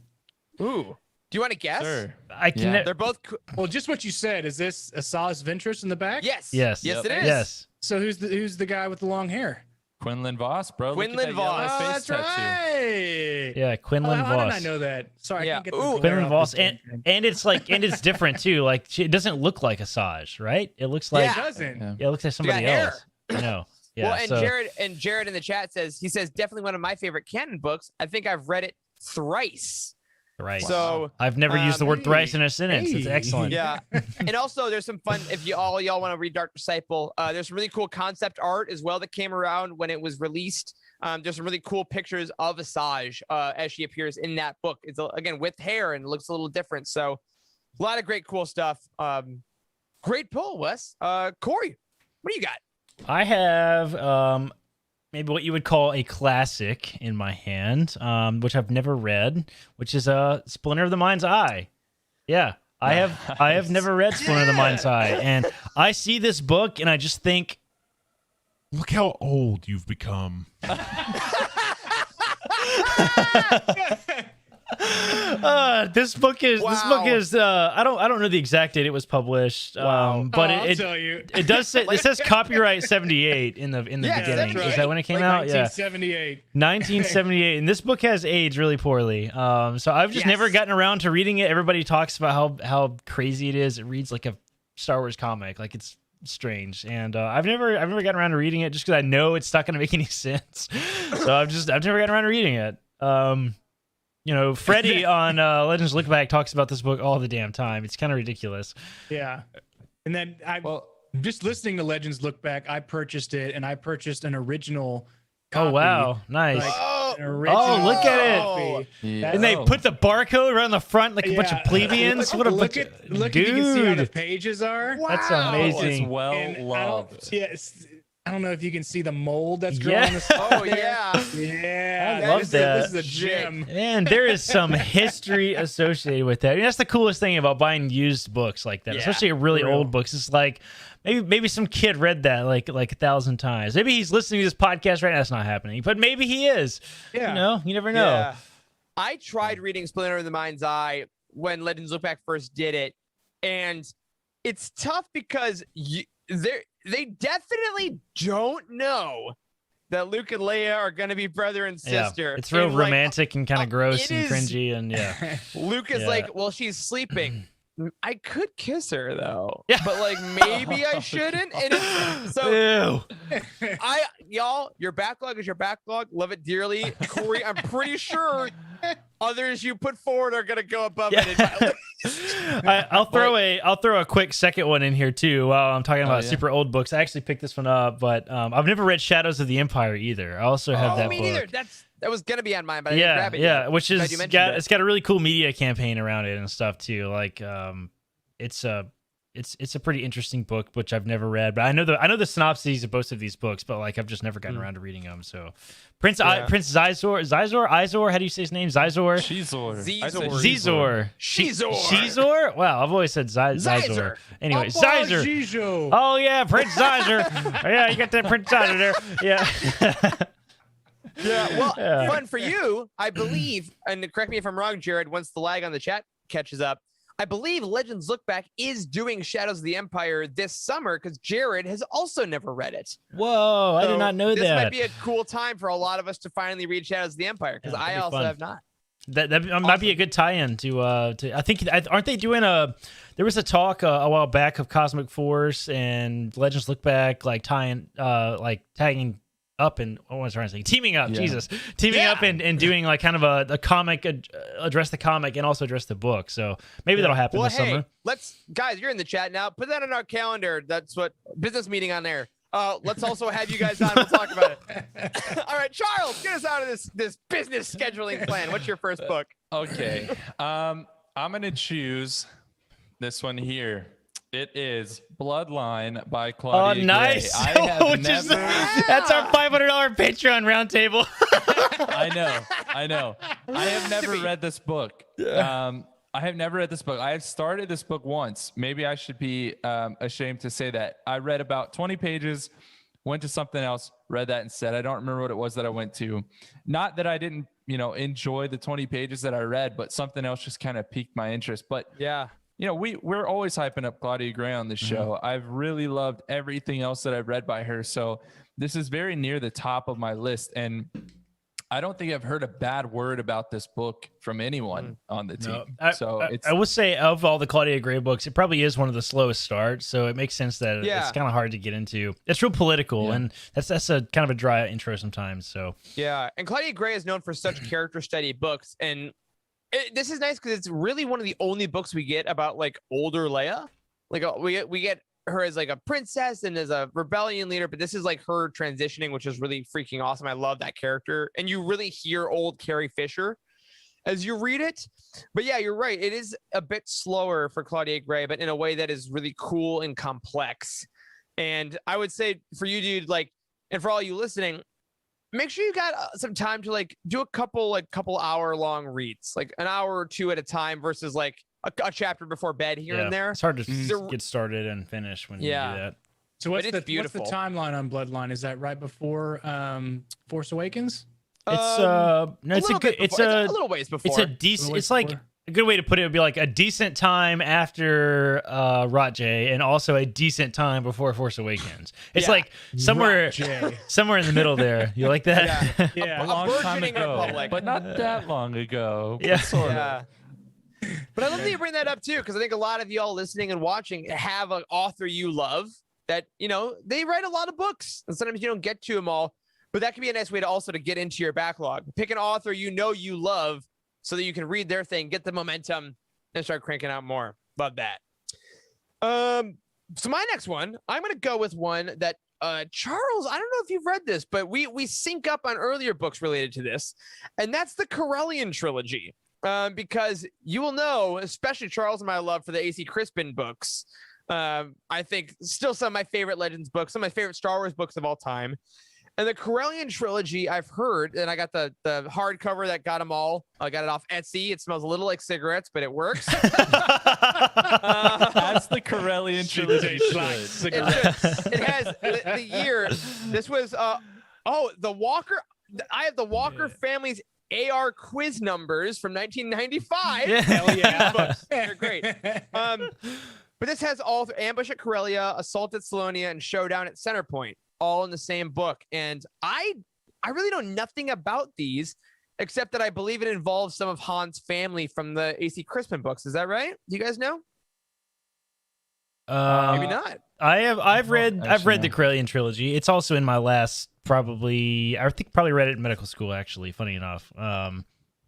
Ooh. Do you want to guess? Sure. I can. They're both. Well, just what you said. Is this Asajj Ventress in the back? Yes. Yes, it is. Yes. So who's the guy with the long hair? Quinlan Voss, bro. Quinlan Voss. Oh, that's right. Yeah, Quinlan Voss. How did I know that? Sorry, I can't get the Quinlan Voss, and it's different too. Like it doesn't look like Asajj, right? It looks like it doesn't. Yeah, it looks like somebody else. I know. Yeah. Well, and Jared in the chat says definitely one of my favorite canon books. I think I've read it thrice. Thrice. So I've never used the word thrice in a sentence. It's excellent. Yeah. And also there's some fun, if y'all want to read Dark Disciple, there's some really cool concept art as well that came around when it was released. There's some really cool pictures of Asajj as she appears in that book. It's again with hair and looks a little different. So a lot of great cool stuff. Great pull, Wes. Corey, what do you got? I have maybe what you would call a classic in my hand, which I've never read, which is Splinter of the Mind's Eye. Yeah, I have never read Splinter of the Mind's Eye, and I see this book and I just think, look how old you've become. This book is I don't know the exact date it was published, but I'll tell you. it does say it says copyright 78 in the beginning. Is that when it came out? Yeah, 1978. 1978, and this book has aged really poorly. So I've just never gotten around to reading it. Everybody talks about how crazy it is. It reads like a Star Wars comic, like it's strange, and I've never gotten around to reading it just because I know it's not going to make any sense. So I've never gotten around to reading it. Freddie on Legends Look Back talks about this book all the damn time. It's kind of ridiculous. Yeah. And then just listening to Legends Look Back, I purchased it, and I purchased an original copy. Oh, wow. Nice. An original look at it. copy. Yeah. And they put the barcode around the front like a bunch of plebeians. What a look bunch at of... look Dude. if you can see how the pages are. That's It's amazing. well And loved. I don't know if you can see the mold that's growing on the side. Oh, yeah. Yeah. I love this that. This is a gem. And there is some history associated with that. I mean, that's the coolest thing about buying used books like that, Yeah, especially really for real. old books. It's like maybe some kid read that like 1,000 times. Maybe he's listening to this podcast right now. That's not happening, but maybe he is. Yeah. You never know. Yeah. I tried reading Splinter of the Mind's Eye when Legends Look Back first did it, and it's tough because they definitely don't know that Luke and Leia are going to be brother and sister. Yeah, it's real And, romantic and kind of gross it and is- cringy, and yeah. Luke is Yeah. like, well, she's sleeping. I could kiss her though, Yeah. but like maybe I shouldn't. And so Ew. your backlog is your backlog. Love it dearly, Corey. I'm pretty sure others you put forward are gonna go above it. In my list. I'll throw a quick second one in here too. While I'm talking about yeah. super old books, I actually picked this one up, but I've never read Shadows of the Empire either. I also have that me book. neither. That was gonna be on mine, but I didn't grab it Yeah, yet. which Glad is you mentioned it. it's got a really cool media campaign around it and stuff too. Like it's a pretty interesting book, which I've never read, but I know the synopses of both of these books, but like I've just never gotten around to reading them. So Prince Izor, how do you say his name? Zizor. Zizor. Shizor? Wow, I've always said Zizor. Anyway, Papa Zizor. Zizor. Oh yeah, Prince Zizor. Yeah, you got that Prince Zizor there. Yeah. Yeah, well, Yeah. fun for you, I believe, and correct me if I'm wrong, Jared, once the lag on the chat catches up, I believe Legends Look Back is doing Shadows of the Empire this summer because Jared has also never read it. Whoa, I So did not know this that. might be a cool time for a lot of us to finally read Shadows of the Empire because Yeah, I that'd be also fun. have not. That might be a good tie-in to I think aren't they doing there was a talk a while back of Cosmic Force and Legends Look Back like tagging up and what was I trying to say? Teaming up, Yeah. Jesus. Teaming up and doing like kind of a comic, address the comic and also address the book. So maybe that'll happen Well, this hey, summer. guys, you're in the chat now. Put that on our calendar. That's what business meeting on there. Let's also have you guys on. We'll talk about it. All right, Charles, get us out of this business scheduling plan. What's your first book? Okay. I'm gonna choose this one here. It is Bloodline by Claudia Oh, nice. Gray. I have Which is- never. that's our $500 Patreon roundtable. I know. I have never read this book. I have never read this book. I have started this book once. Maybe I should be ashamed to say that. I read about 20 pages, went to something else, read that instead. I don't remember what it was that I went to. Not that I didn't, enjoy the 20 pages that I read, but something else just kind of piqued my interest. But Yeah. we're always hyping up Claudia Gray on this show. I've really loved everything else that I've read by her. So this is very near the top of my list. And I don't think I've heard a bad word about this book from anyone on the team. I would say of all the Claudia Gray books, it probably is one of the slowest starts. So it makes sense that it's kind of hard to get into. It's real political, and that's a kind of a dry intro sometimes. So yeah, and Claudia Gray is known for such character study books, and this is nice because it's really one of the only books we get about like older Leia. Like we get her as like a princess and as a rebellion leader, but this is like her transitioning, which is really freaking awesome. I love that character, and you really hear old Carrie Fisher as you read it. But yeah, you're right, it is a bit slower for Claudia Gray, but in a way that is really cool and complex. And I would say for you, dude, like, and for all you listening, make sure you got some time to like do a couple hour long reads, like an hour or two at a time versus like a chapter before bed here and there. It's hard to get started and finish when you do that. So what's the timeline on Bloodline? Is that right before Force Awakens? It's it's a little ways before. It's a decent. It's like a good way to put it would be like a decent time after Rot J, and also a decent time before Force Awakens. It's like somewhere in the middle there. You like that? Yeah, a long time ago, but not that long ago. Yeah, sort of. But I love that you bring that up too, because I think a lot of y'all listening and watching have an author you love that, you know, they write a lot of books, and sometimes you don't get to them all, but that can be a nice way to also to get into your backlog. Pick an author you know you love so that you can read their thing, get the momentum, and start cranking out more. Love that. So my next one, I'm going to go with one that Charles, I don't know if you've read this, but we sync up on earlier books related to this, and that's the Corellian trilogy. Because you will know, especially Charles and my love for the A.C. Crispin books. I think still some of my favorite Legends books, some of my favorite Star Wars books of all time. And the Corellian trilogy, I've heard, and I got the hardcover that got them all. I got it off Etsy. It smells a little like cigarettes, but it works. That's the Corellian trilogy. It has the year. This was the Walker. I have the Walker family's AR quiz numbers from 1995. Hell yeah. Books. They're great. But this has all Ambush at Corellia, Assault at Salonia, and Showdown at Centerpoint, all in the same book. And I really know nothing about these, except that I believe it involves some of Han's family from the A.C. Crispin books. Is that right? Do you guys know? Maybe not. I've read the Corellian trilogy. It's also in my last probably read it in medical school, actually, funny enough.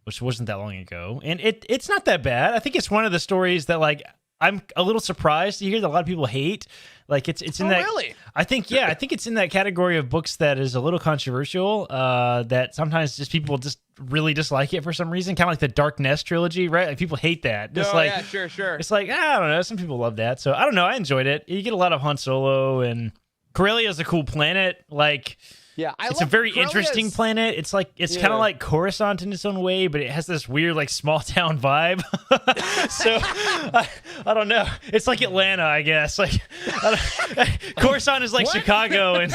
Which wasn't that long ago. And it's not that bad. I think it's one of the stories that like I'm a little surprised to hear that a lot of people hate. Like it's in that really? I think it's in that category of books that is a little controversial, that sometimes just people just really dislike it for some reason, kind of like the Dark Nest trilogy, right? Like people hate that. Yeah, sure. It's like, I don't know, some people love that. So I don't know, I enjoyed it. You get a lot of Han Solo, and Corellia is a cool planet. Like, yeah, it's a very interesting planet. It's like kind of like Coruscant in its own way, but it has this weird like small town vibe. So I don't know. It's like Atlanta, I guess. Like Coruscant is like Chicago, and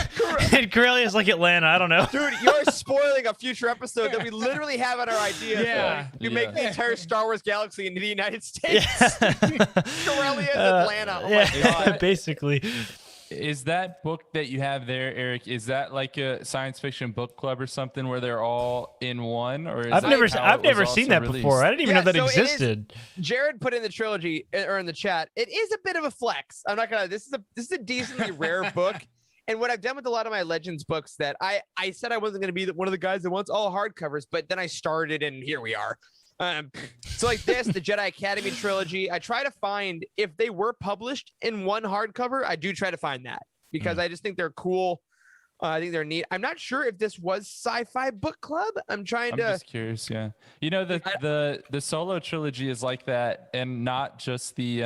Corellia is like Atlanta. I don't know. Dude, you're spoiling a future episode that we literally have on our idea. Yeah, you make the entire Star Wars galaxy into the United States. Corellia is Atlanta. Oh my god. Basically. Is that book that you have there, Eric? Is that like a science fiction book club or something where they're all in one? Or I've never seen that before. I didn't even know that existed. Jared put in the trilogy or in the chat. It is a bit of a flex. I'm not gonna. This is a decently rare book. And what I've done with a lot of my Legends books that I said I wasn't gonna be one of the guys that wants all hardcovers, but then I started and here we are. So like this, the Jedi Academy trilogy, I try to find if they were published in one hardcover, I do try to find that because I just think they're cool. I think they're neat. I'm not sure if this was Sci-Fi Book Club. I'm just curious. Yeah. You know, the Solo trilogy is like that, and not just the,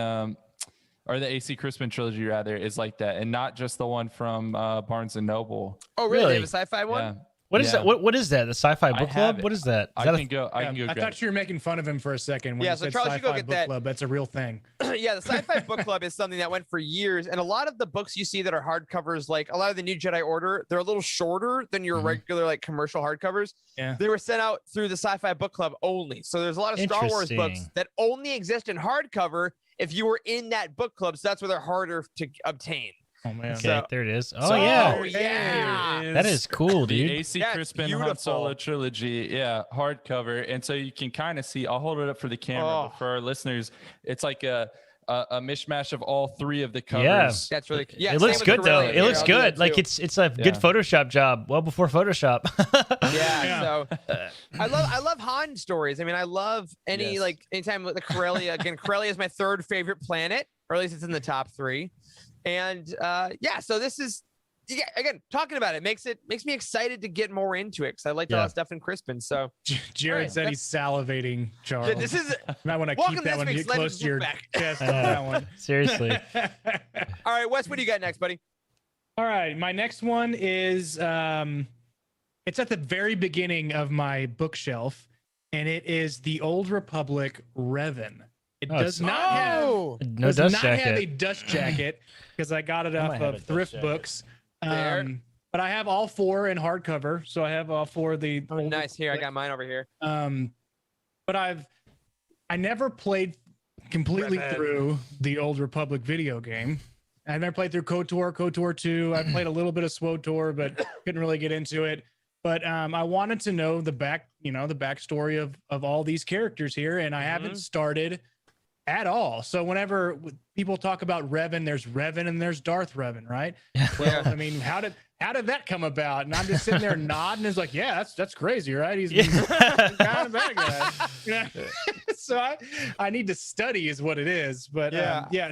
or the A.C. Crispin trilogy rather is like that, and not just the one from Barnes and Noble. Oh, really? They have a sci-fi one? Yeah. What is that? What is that? The Sci-Fi Book Club? What is that? I can go. I thought you were making fun of him for a second. When you said Charles, you go Sci-Fi get Book that. Club. That's a real thing. Yeah, the Sci-Fi Book Club is something that went for years, and a lot of the books you see that are hardcovers, like a lot of the New Jedi Order, they're a little shorter than your regular like commercial hardcovers. Yeah, they were sent out through the Sci-Fi Book Club only. So there's a lot of Star Wars books that only exist in hardcover if you were in that book club. So that's where they're harder to obtain. Oh man. Okay, So- there it is. Oh So yeah, there yeah. that is cool, the dude. AC That's Crispin Han beautiful. Solo trilogy, hardcover, and so you can kind of see. I'll hold it up for the camera, but for our listeners, it's like a mishmash of all three of the covers. That's really yeah. It same looks with good though. Corellia. It looks I'll do that good. Like too. it's a good Yeah. Photoshop job. Well before Photoshop. Yeah, so I love Han stories. I mean, I love anytime with the Corellia. Again, Corellia is my third favorite planet, or at least it's in the top 3. And so this is again talking about it makes me excited to get more into it because I like a lot of stuff in Crispin. So Jared Right, said he's salivating, Charles. this is You might want to welcome keep to that this one week's close to your Legends chest on that one. Seriously. all right. Wes, what do you got next, buddy? All right, my next one is it's at the very beginning of my bookshelf, and it is the Old Republic Revan. It does not have Oh, No does dust not have a jacket. dust jacket because I got it I off might have a of dust thrift jacket. books. There. But I have all 4 in hardcover, so I have all 4 of the. Old nice. Here, I Republic. got mine over here. But I never played completely Revan. through the Old Republic video game. I never played through KOTOR 2. I played a little bit of SWOTOR, but couldn't really get into it. But I wanted to know the backstory of all these characters here, and I haven't started at all. So whenever people talk about Revan, there's Revan and there's Darth Revan, right? Well, I mean, how did that come about? And I'm just sitting there nodding. It's like, yeah, that's crazy, right? He's kind of bad guy. Yeah. So I need to study is what it is. But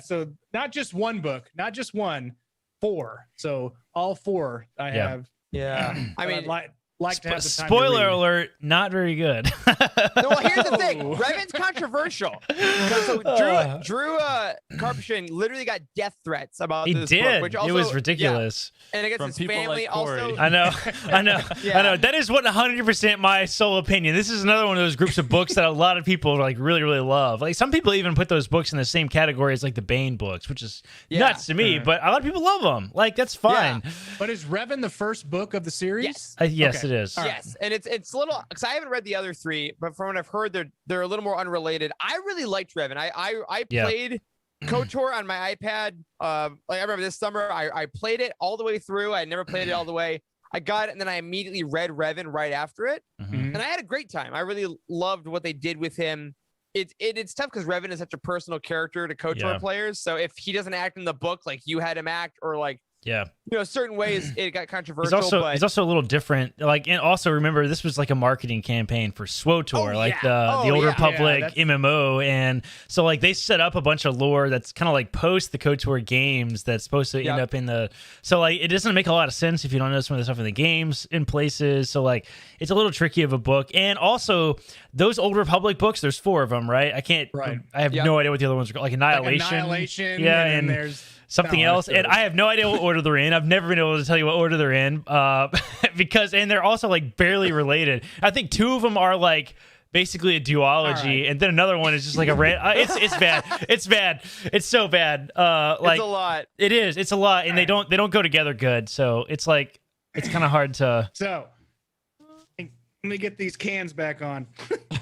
so not just one book, not just one, 4. So all 4 I have. Yeah. I But mean, I'd like to have the time to Spoiler read. alert, not very good. no, well, here's the thing. Oh. Revan's controversial. So Drew Karpyshyn literally got death threats about He this did. book, which also, It was ridiculous. Yeah. And I guess From his people family like Corey. also. I know. I Yeah. know. That is 100% my sole opinion. This is another one of those groups of books that a lot of people like really, really love. Like some people even put those books in the same category as like the Bane books, which is nuts to me. But a lot of people love them. Like that's fine. But is Revan the first book of the series? Yes. Yes, Okay. it is. Yes, and it's a little because I haven't read the other 3, but from what I've heard, they're a little more unrelated. I really liked Revan. I played KOTOR on my iPad. Like I remember this summer, I played it all the way through. I never played it all the way. I got it, and then I immediately read Revan right after it, Mhm. and I had a great time. I really loved what they did with him. It's tough because Revan is such a personal character to KOTOR players. So if he doesn't act in the book like you had him act, or like Yeah. certain ways it got controversial. He's also a little different. Like, and also remember, this was like a marketing campaign for SWOTOR, like the Old Republic MMO, and so like they set up a bunch of lore that's kind of like post the KOTOR games that's supposed to end up in the. So like it doesn't make a lot of sense if you don't know some of the stuff in the games in places. So like it's a little tricky of a book, and also those Old Republic books. There's 4 of them, right? I can't. Right. I have no idea what the other ones are called. Like Annihilation. Yeah, and and there's something else, and I have no idea what order they're in. I've never been able to tell you what order they're in, because they're also like barely related. I think 2 of them are like basically a duology, and then another one is just like a it's bad. It's bad. It's so bad. Like it's a lot. It is. It's a lot, and they don't go together good. So it's like it's kind of hard to. So let me get these cans back on.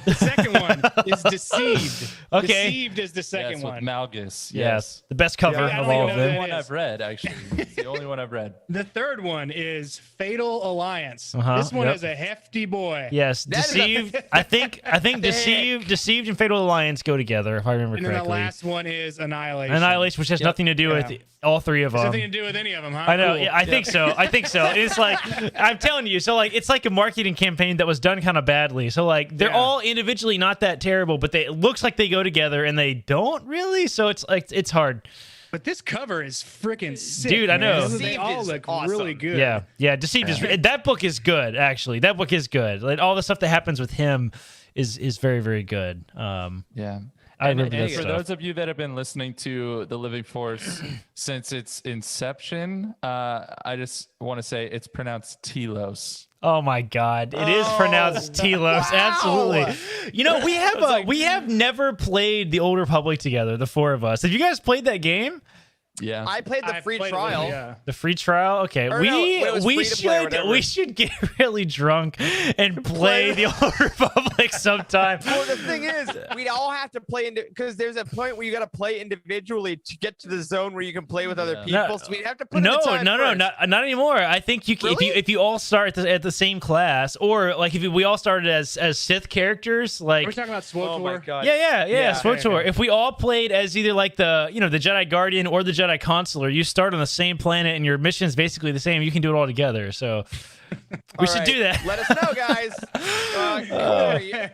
The second one is Deceived. Okay. Deceived is the second Yes, one. with Malgus. Yes, the best cover Yeah, I of don't all even of know The them. that one is. I've read, actually. It's the only one I've read. The third one is Fatal Alliance. Uh-huh, This one yep. is a hefty boy. Yes, That is a- Deceived. I think Deceived and Fatal Alliance go together, if I remember And then the correctly. last one is Annihilation. Annihilation, which has nothing to do with all 3 of Has them. nothing to do with any of them, huh? I know. Cool. Yeah, I think so. I think so. It's like I'm telling you. So like it's like a marketing campaign that was done kind of badly. So like they're all individually not that terrible, but it looks like they go together and they don't really. So it's like it's hard. But this cover is freaking sick. Dude, I know. man. They Deceived all is look awesome. really good. Yeah. Deceived is that book is good. Actually, that book is good. Like all the stuff that happens with him is very very good. Yeah. I And remember that for stuff. those of you that have been listening to The Living Force since its inception, I just want to say it's pronounced Telos. Oh my God! It is pronounced Telos. Absolutely. You know, we have never played the Old Republic together. The 4 of us. Have you guys played that game? Yeah. I played the I free played it trial. yeah. The free trial. Okay, Or no, when it was free to play or whatever. we should get really drunk and play the Old Republic sometime. Well, the thing is, we'd all have to play because there's a point where you got to play individually to get to the zone where you can play with other people. No, So we'd have to put in the time first. not anymore. I think you Really? if you all start at the same class, or like if we all started as Sith characters, like We're talking about SWOTOR. Oh my god. yeah, SWTOR. okay. If we all played as either like the Jedi Guardian or the Jedi Consular, you start on the same planet and your mission is basically the same. You can do it all together. So we should do that. Let us know, guys. Corey,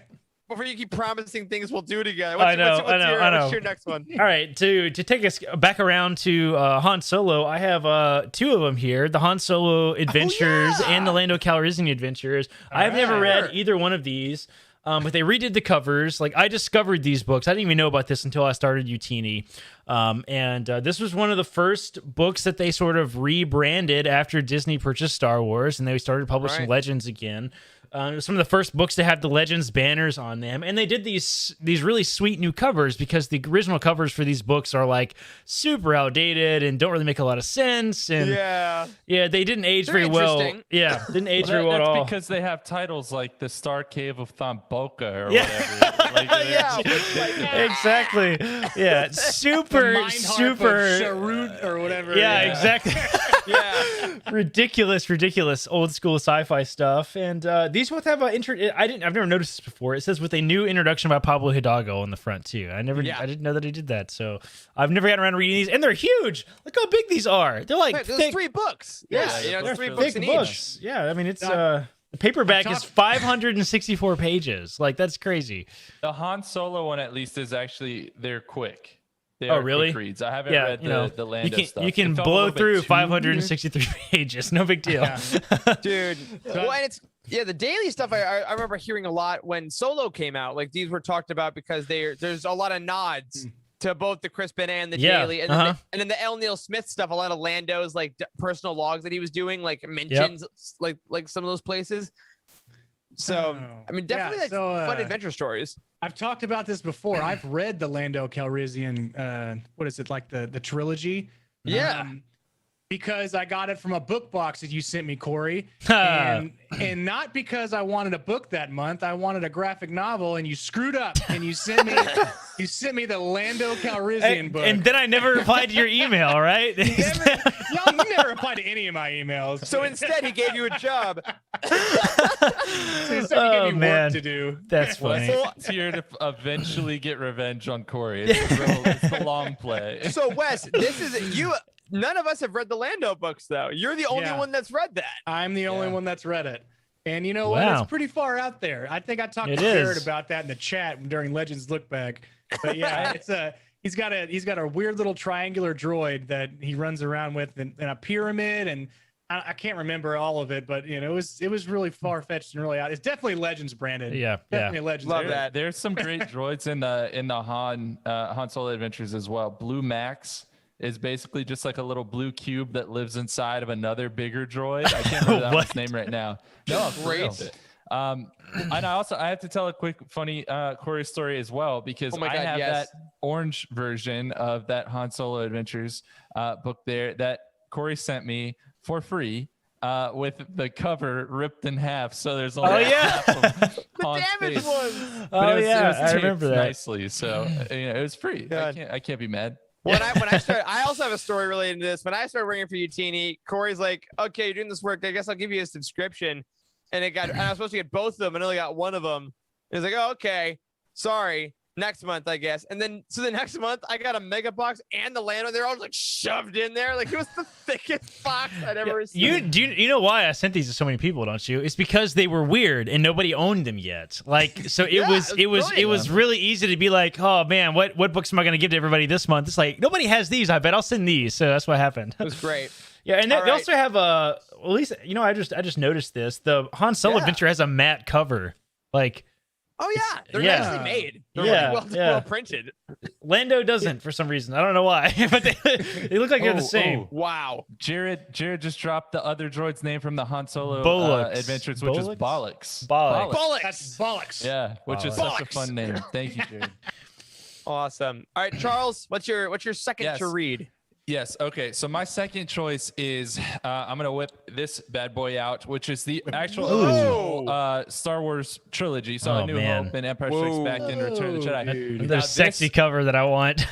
before you keep promising things we'll do together. I know. What's your next one? All right, to take us back around to Han Solo, I have two of them here: the Han Solo Adventures and the Lando Calrissian Adventures. I've never read either one of these. But they redid the covers. Like, I discovered these books. I didn't even know about this until I started Youtini. And this was one of the first books that they sort of rebranded after Disney purchased Star Wars, and they started publishing Legends again. It was some of the first books to have the Legends banners on them, and they did these really sweet new covers because the original covers for these books are like super outdated and don't really make a lot of sense. And yeah, they didn't age very well. Yeah, didn't age very well at all. That's because they have titles like the Star Cave of Thomboka or whatever. Exactly. Yeah, super. Sharut or whatever. Yeah, exactly. ridiculous old school sci-fi stuff. And these both have I've never noticed this before. It says with a new introduction by Pablo Hidalgo on the front too. I didn't know that he did that. So I've never gotten around to reading these, and they're huge. Look how big these are. They're like there's 3 books. There's 3 books in each. Yeah, I mean it's the paperback is 564 pages. Like, that's crazy. The Han Solo one, at least, is actually they're quick. They are quick reads. I haven't read the Lando stuff. You can blow through 563 pages. No big deal. Dude. Well, and it's the daily stuff. I remember hearing a lot when Solo came out. Like, these were talked about because there's a lot of nods to both the Crispin and the daily, and then the L. Neil Smith stuff. A lot of Lando's like personal logs that he was doing, like mentions like some of those places. So I mean, definitely fun adventure stories. I've talked about this before. I've read the Lando Calrissian. What is it, like the trilogy? Because I got it from a book box that you sent me, Corey, and not because I wanted a book that month. I wanted a graphic novel, and you screwed up, and you sent me the Lando Calrissian book. And then I never replied to your email, right? Y'all never replied to any of my emails. So instead, he gave you a job. So instead, he gave me work to do. That's funny. It's here to eventually get revenge on Corey. It's the long play. So Wes, this is you. None of us have read the Lando books, though. You're the only one that's read that. I'm the only one that's read it. And you know what? It's pretty far out there. I think I talked to Jared about that in the chat during Legends Look Back. But yeah, he's got a weird little triangular droid that he runs around with in a pyramid, and I can't remember all of it, but it was really far fetched and really out. It's definitely Legends branded. Definitely Legends. Love that. There's some great droids in the Han Solo Adventures as well. Blue Max is basically just like a little blue cube that lives inside of another bigger droid. I can't remember that one's name right now. No, great. And I have to tell a quick funny Corey story as well, because I have that orange version of that Han Solo Adventures book there that Corey sent me for free with the cover ripped in half. So there's only half of the damaged one. I remember that nicely. So it was free. I can't be mad. When I started, I also have a story related to this. When I started working for Youtini, Corey's like, "Okay, you're doing this work. I guess I'll give you a subscription." And I was supposed to get both of them, and I only got one of them. And he's like, "Oh, okay, sorry. Next month, I guess." And then the next month, I got a mega box and the Lando. They're all like shoved in there. Like, it was the thickest box I'd ever seen. You know why I sent these to so many people, don't you? It's because they were weird and nobody owned them yet. Like, so it was really easy to be like, "Oh man, what books am I going to give to everybody this month?" It's like, nobody has these. I bet I'll send these. So that's what happened. It was great. Yeah, and they also have at least I just noticed this. The Han Solo Adventure has a matte cover. Like, oh yeah, they're nicely made. They're really well printed. Lando doesn't for some reason. I don't know why, but they look like they're the same. Wow. Jared just dropped the other droid's name from the Han Solo Adventures, which is Bollocks. Bollocks. That's Bollocks. Yeah, which is such a fun name. Thank you, Jared. Awesome. All right, Charles, what's your second to read? Yes. Okay. So my second choice is I'm gonna whip this bad boy out, which is the actual original Star Wars trilogy. So A New Hope and Empire Strikes Back and Return of the Jedi. The sexy cover that I want.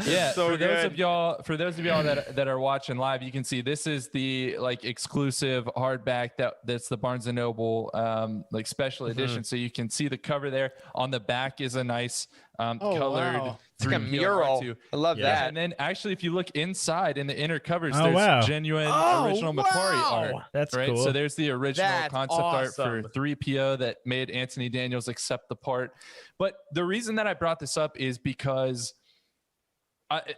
Yeah. So for those good. of y'all that are watching live, you can see this is the like exclusive hardback that's the Barnes and Noble like special edition. So you can see the cover there. On the back is a nice colored. Wow. It's like a mural. I love that. And then actually, if you look inside in the inner covers, Oh, there's wow. genuine original Macquarie art. That's right. cool. So there's the original That's concept art awesome. for 3PO that made Anthony Daniels accept the part. But the reason that I brought this up is because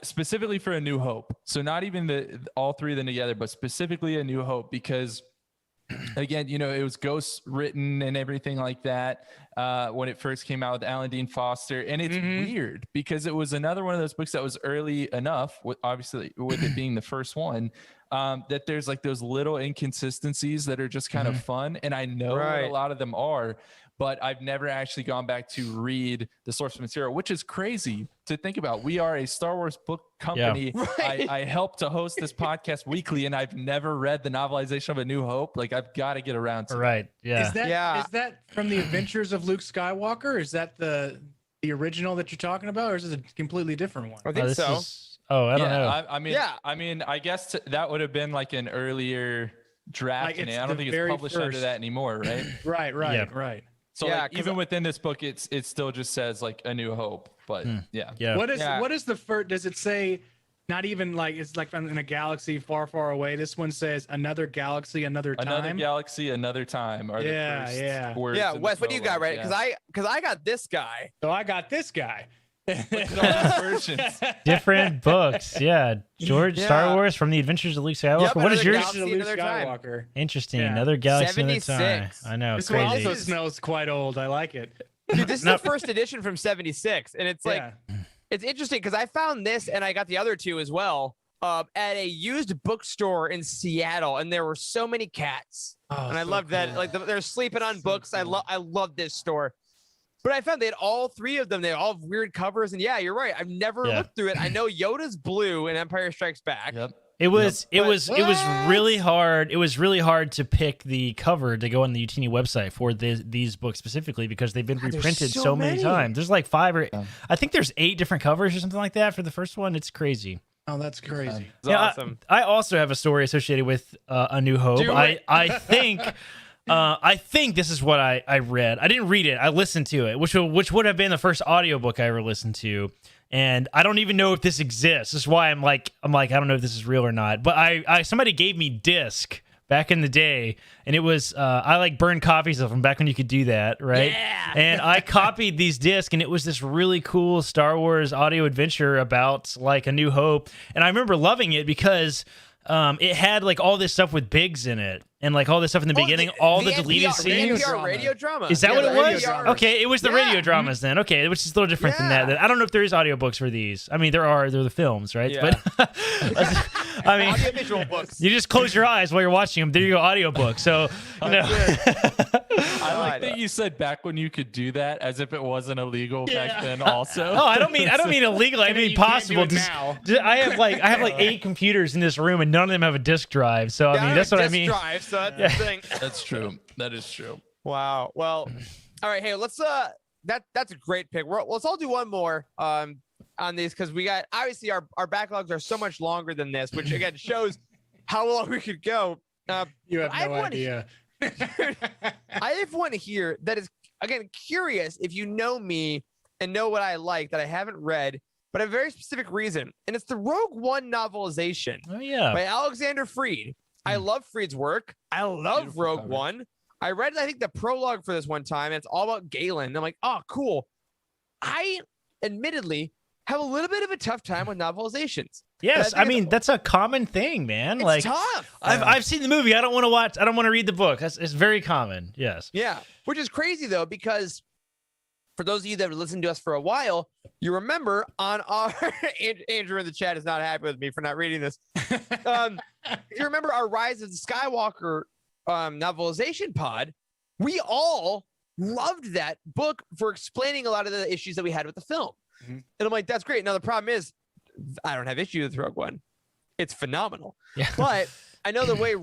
specifically for A New Hope. So not even all three of them together, but specifically A New Hope, because again, you know, it was ghost written and everything like that when it first came out with Alan Dean Foster. And it's weird because it was another one of those books that was early enough, obviously with it being the first one, that there's like those little inconsistencies that are just kind of fun. And I know what a lot of them are, but I've never actually gone back to read the source material, which is crazy to think about. We are a Star Wars book company. Yeah. I help to host this podcast weekly, and I've never read the novelization of A New Hope. Like, I've got to get around to it. Right. Yeah. Is that from the Adventures of Luke Skywalker? Is that the original that you're talking about, or is it a completely different one? I think so. I don't know. I mean, I guess that would have been like an earlier draft. Like, it's I don't the think it's very published under first. that anymore, right? Right. So Yeah, like, even within this book, it still just says like A New Hope. But yeah. What is the first? Does it say? Not even like it's like in a galaxy far, far away. This one says another galaxy, another time. Another galaxy, another time. Are the first words Yeah, in Wes, the what do you got, prologue, right? Because I got this guy. So I got this guy. versions. Different books. Yeah. George, Yeah. Star Wars from the Adventures of Luke Skywalker. Yep, what is another yours? galaxy, Luke another time. Skywalker. Interesting. Yeah. Another galaxy, another time. 76. I know. This one Crazy. also smells quite old. I like it. Dude, this is the first edition from 76. And it's like, Yeah. it's interesting because I found this and I got the other two as well at a used bookstore in Seattle. And there were so many cats. Oh, And I so loved that. cool. Like they're sleeping on So books. cool. I love this store. But I found they had all three of them. They all have weird covers. And yeah, you're right. I've never looked through it. I know Yoda's blue in Empire Strikes Back. Yep. It was What? really hard. It was really hard to pick the cover to go on the Youtini website for these books specifically because they've been God, there's reprinted so so many many. times. There's like 5 or I think there's 8 different covers or something like that for the first one. It's crazy. Oh, that's crazy. It's awesome. I also have a story associated with A New Hope. Do it. I think I think this is what I read. I didn't read it. I listened to it, which would have been the first audiobook I ever listened to. And I don't even know if this exists. This is why I'm like I don't know if this is real or not. But I somebody gave me disc back in the day, and it was I like burned copies of them back when you could do that, right? Yeah. And I copied these discs, and it was this really cool Star Wars audio adventure about like A New Hope. And I remember loving it because it had like all this stuff with Biggs in it, and like all this stuff in the beginning, all the deleted NPR, scenes. NPR radio drama. Is that Yeah, what the it was? NPR. Okay, it was the radio dramas then. Okay, which is a little different than that. Yeah. I don't know if there is audiobooks for these. I mean, they're the films, right? Yeah. But I mean, Audiovisual books. you just close your eyes while you're watching them. There you go, audiobook. So, you know. I like that you said back when you could do that as if it wasn't illegal back then also. No, I don't mean illegal. I mean you can't possible. do it now. I have like 8 computers in this room, and none of them have a disk drive. So I mean, that's what I mean. Drive, so that's the thing. That's true. That is true. Wow. Well, all right. Hey, let's that's a great pick. Let's all do one more on these because we got obviously our backlogs are so much longer than this, which again shows how long we could go. You have I have no one- idea. I have one here that is again curious if you know me and know what I like that I haven't read, but a very specific reason, and it's the Rogue One novelization Oh yeah. by Alexander Freed. I love Freed's work. I love Beautiful Rogue cover. One. I read, I think, the prologue for this one time, and it's all about Galen. I'm like, oh, cool. I admittedly have a little bit of a tough time with novelizations. Yes, I I think mean it's- that's a common thing, man. It's like tough. I've seen the movie. I don't want to watch. I don't want to read the book. It's very common. Yes. Yeah, which is crazy though, because for those of you that have listened to us for a while, you remember on our Andrew in the chat is not happy with me for not reading this. You remember our Rise of the Skywalker novelization pod? We all loved that book for explaining a lot of the issues that we had with the film. Mhm. And I'm like, that's great. Now the problem is, I don't have issues with Rogue One. It's phenomenal. Yeah. But I know the way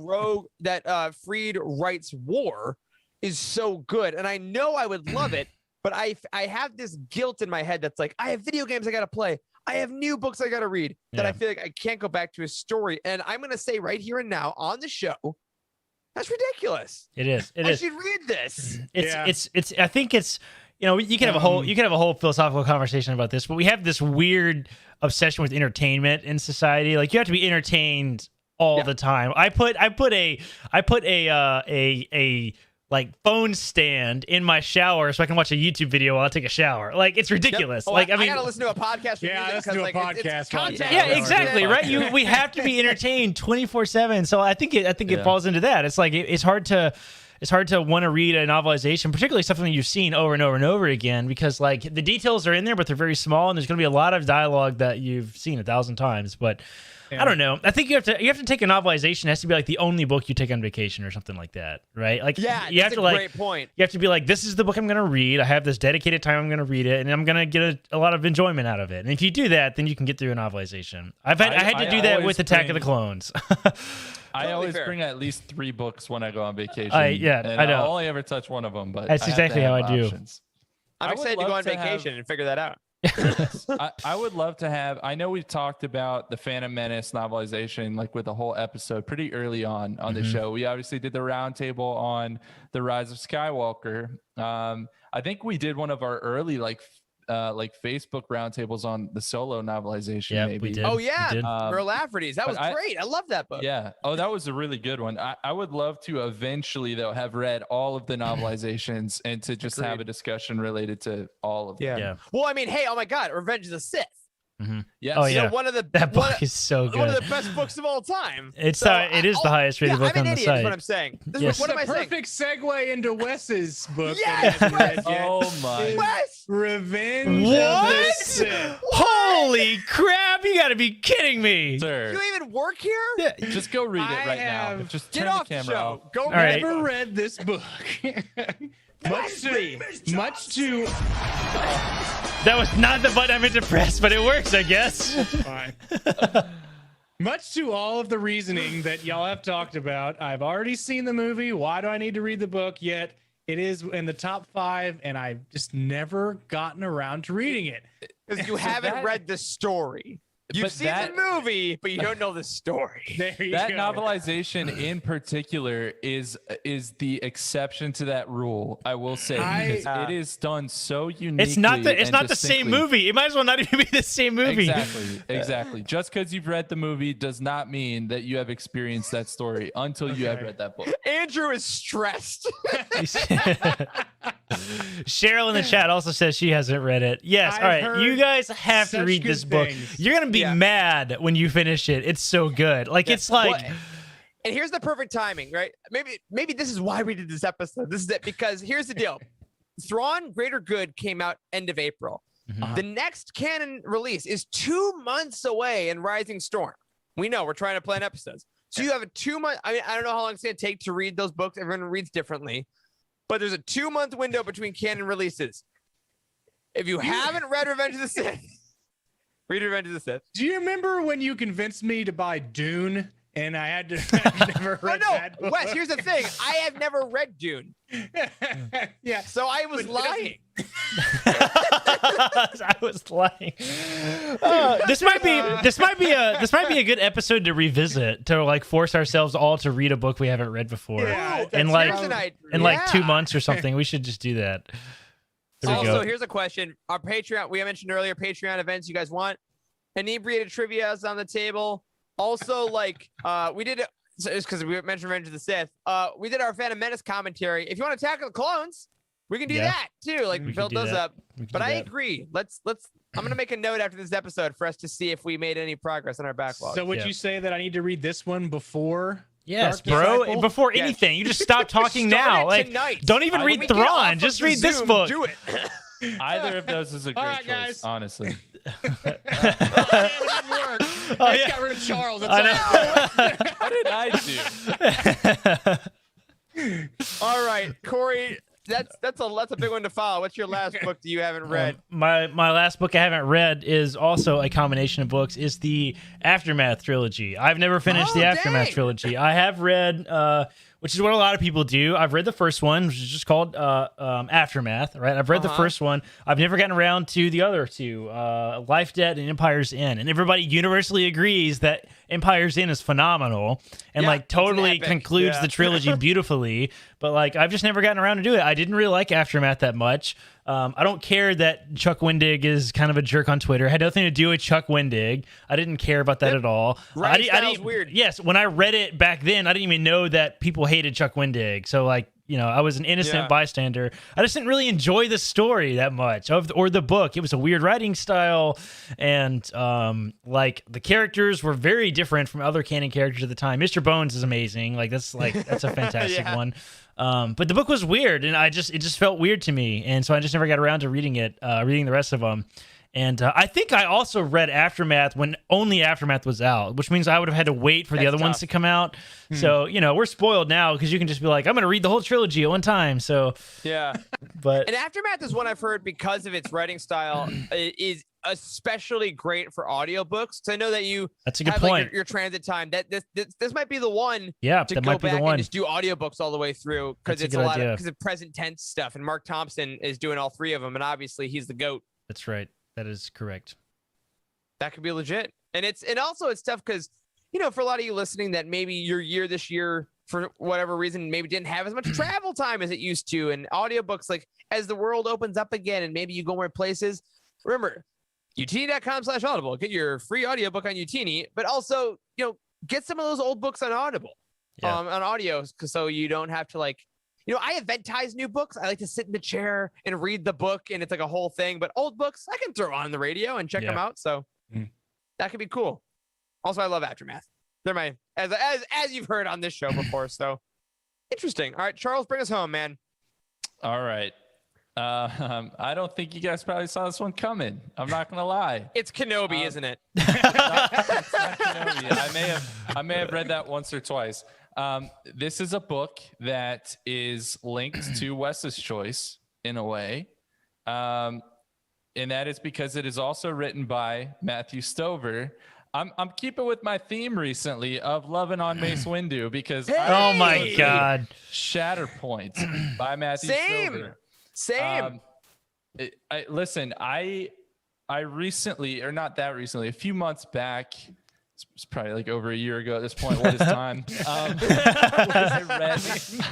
Freed writes war is so good, and I know I would love it, but I have this guilt in my head that's like, I have video games I got to play. I have new books I got to read that I feel like I can't go back to his story. And I'm going to say right here and now on the show, that's ridiculous. It is. I should read this. It's I think it's, you can have a whole philosophical conversation about this, but we have this weird obsession with entertainment in society. Like, you have to be entertained all the time. I put a like phone stand in my shower so I can watch a YouTube video while I take a shower. Like, it's ridiculous. Yep. Like, I mean, gotta listen to a podcast. Listen to a podcast. It's content. Yeah, exactly. Right. We have to be entertained 24/7. So I think it falls into that. It's like, it's hard to want to read a novelization, particularly something you've seen over and over and over again, because like the details are in there, but they're very small, and there's going to be a lot of dialogue that you've seen 1,000 times. But I don't know. I think you have to take a novelization. It has to be like the only book you take on vacation or something like that, right? Like, you have to great point. You have to be like, this is the book I'm going to read. I have this dedicated time I'm going to read it, and I'm going to get a lot of enjoyment out of it. And if you do that, then you can get through a novelization. I had to do that with Attack of the Clones. I always bring at least 3 books when I go on vacation. I know. I'll only ever touch one of them, but that's exactly how I do. I'm excited to go on vacation and figure that out. I would love to have. I know we've talked about the Phantom Menace novelization, like with a whole episode pretty early on the show. We obviously did the roundtable on the Rise of Skywalker. I think we did one of our early like Facebook roundtables on the Solo novelization. Yeah, maybe. we did. Oh yeah, we did. for Lafferty's. That was great. I love that book. Yeah. Oh, that was a really good one. I would love to eventually, though, have read all of the novelizations and to just have a discussion related to all of them. Yeah. Well, I mean, hey, oh my God, Revenge of the Sith. Mm-hmm. Yes. Oh yeah, that book is so good. One of the best books of all time. It is the highest rated book on the site. Is what I'm saying. What am I saying? Perfect segue into Wes's book. Yes. Oh my. Wes. Revenge of the Sith. Holy crap! You got to be kidding me, Sir. You even work here? Yeah. Just go read it right now. Just get turn off the camera the show. off. Go. Never read this book. much to. That was not the button I meant to press, but it works, I guess. Fine. Much to all of the reasoning that y'all have talked about, I've already seen the movie. Why do I need to read the book yet? It is in the top 5, and I've just never gotten around to reading it. Because you haven't read the story. You've seen the movie, but you don't know the story. That novelization in particular is the exception to that rule. I will say, because it is done so uniquely. It's not the same movie. It might as well not even be the same movie. Exactly. Just because you've read the movie does not mean that you have experienced that story until you have read that book. Andrew is stressed. Cheryl in the chat also says she hasn't read it. Yes. All right. You guys have to read this book. You're going to be mad when you finish it. It's so good. Like, it's like. Well, and here's the perfect timing, right? Maybe this is why we did this episode. This is it. Because here's the deal. Thrawn Greater Good came out end of April. Mm-hmm. The next canon release is 2 months away in Rising Storm. We know we're trying to plan episodes. So you have a 2 month. I mean, I don't know how long it's going to take to read those books. Everyone reads differently. But there's a 2 month window between canon releases. If you haven't read Revenge of the Sith, read Revenge of the Sith. Do you remember when you convinced me to buy Dune and I had to never read that book? Wes, here's the thing. I have never read Dune. Yeah. So I was lying. I was lying. This might be a good episode to revisit, to like force ourselves all to read a book we haven't read before. Yeah, in like 2 months or something. We should just do that. Also, here's a question. Our Patreon, we mentioned earlier, Patreon events you guys want. Inebriated trivia is on the table. Also, like, we did it. So it's because we mentioned Revenge of the Sith. We did our Phantom Menace commentary. If you want to tackle the clones, we can do that too. Like, we build those up. But I agree. Let's. I'm gonna make a note after this episode for us to see if we made any progress on our backlog. So would you say that I need to read this one before? Yes, bro. Before anything, you just stop talking now. Like, tonight. don't even read Thrawn. Just read this book. Do it. Either of those is a great choice, guys. honestly. It didn't work. Got rid of Charles. What did I do? All right, Corey. that's a big one to follow. What's your last book that you haven't read? My last book I haven't read is also a combination of books. Is the Aftermath trilogy. I've never finished the Aftermath trilogy. I have read, which is what a lot of people do. I've read the first one, which is just called Aftermath. Right. I've read the first one. I've never gotten around to the other two, Life, Debt, and Empire's End. And everybody universally agrees that Empire's End is phenomenal and like totally concludes the trilogy beautifully. But like I've just never gotten around to do it. I didn't really like Aftermath that much. I don't care that Chuck Wendig is kind of a jerk on Twitter. It had nothing to do with Chuck Wendig. I didn't care about that at all. Right, that was weird. Yes, when I read it back then, I didn't even know that people hated Chuck Wendig. So like, you know, I was an innocent bystander. I just didn't really enjoy the story that much, or the book. It was a weird writing style, and like the characters were very different from other canon characters at the time. Mr. Bones is amazing. That's a fantastic one. But the book was weird, and it just felt weird to me, and so I just never got around to reading the rest of them. And I think I also read Aftermath when only Aftermath was out, which means I would have had to wait for the other ones to come out. So, you know, we're spoiled now because you can just be like, I'm going to read the whole trilogy at one time. So, yeah. But and Aftermath is one I've heard because of its writing style is especially great for audiobooks. So I know that you that's a good have point. Like your transit time. That this might be the one to go might be back the one. and just do audiobooks all the way through because it's a lot of because of present tense stuff. And Mark Thompson is doing all three of them, and obviously he's the GOAT. That's right. That is correct. That could be legit. And also it's tough because, you know, for a lot of you listening that maybe your year this year, for whatever reason, maybe didn't have as much travel time as it used to. And audiobooks, like as the world opens up again and maybe you go more places, remember, Youtini.com/audible. Get your free audiobook on Youtini, but also, you know, get some of those old books on Audible, on audio, so you don't have to like, you know, I eventize new books. I like to sit in the chair and read the book, and it's like a whole thing. But old books, I can throw on the radio and check them out. So that could be cool. Also, I love Aftermath. They're my as you've heard on this show before. So interesting. All right, Charles, bring us home, man. All right. I don't think you guys probably saw this one coming. I'm not gonna lie. It's Kenobi, isn't it? It's not Kenobi. I may have read that once or twice. This is a book that is linked to Wes's Choice in a way. And that is because it is also written by Matthew Stover. I'm keeping with my theme recently of loving on Mace Windu because oh my God, Shatterpoint by Matthew Stover. Same. Listen, I recently, or not that recently, a few months back, it's probably like over a year ago at this point. What is time?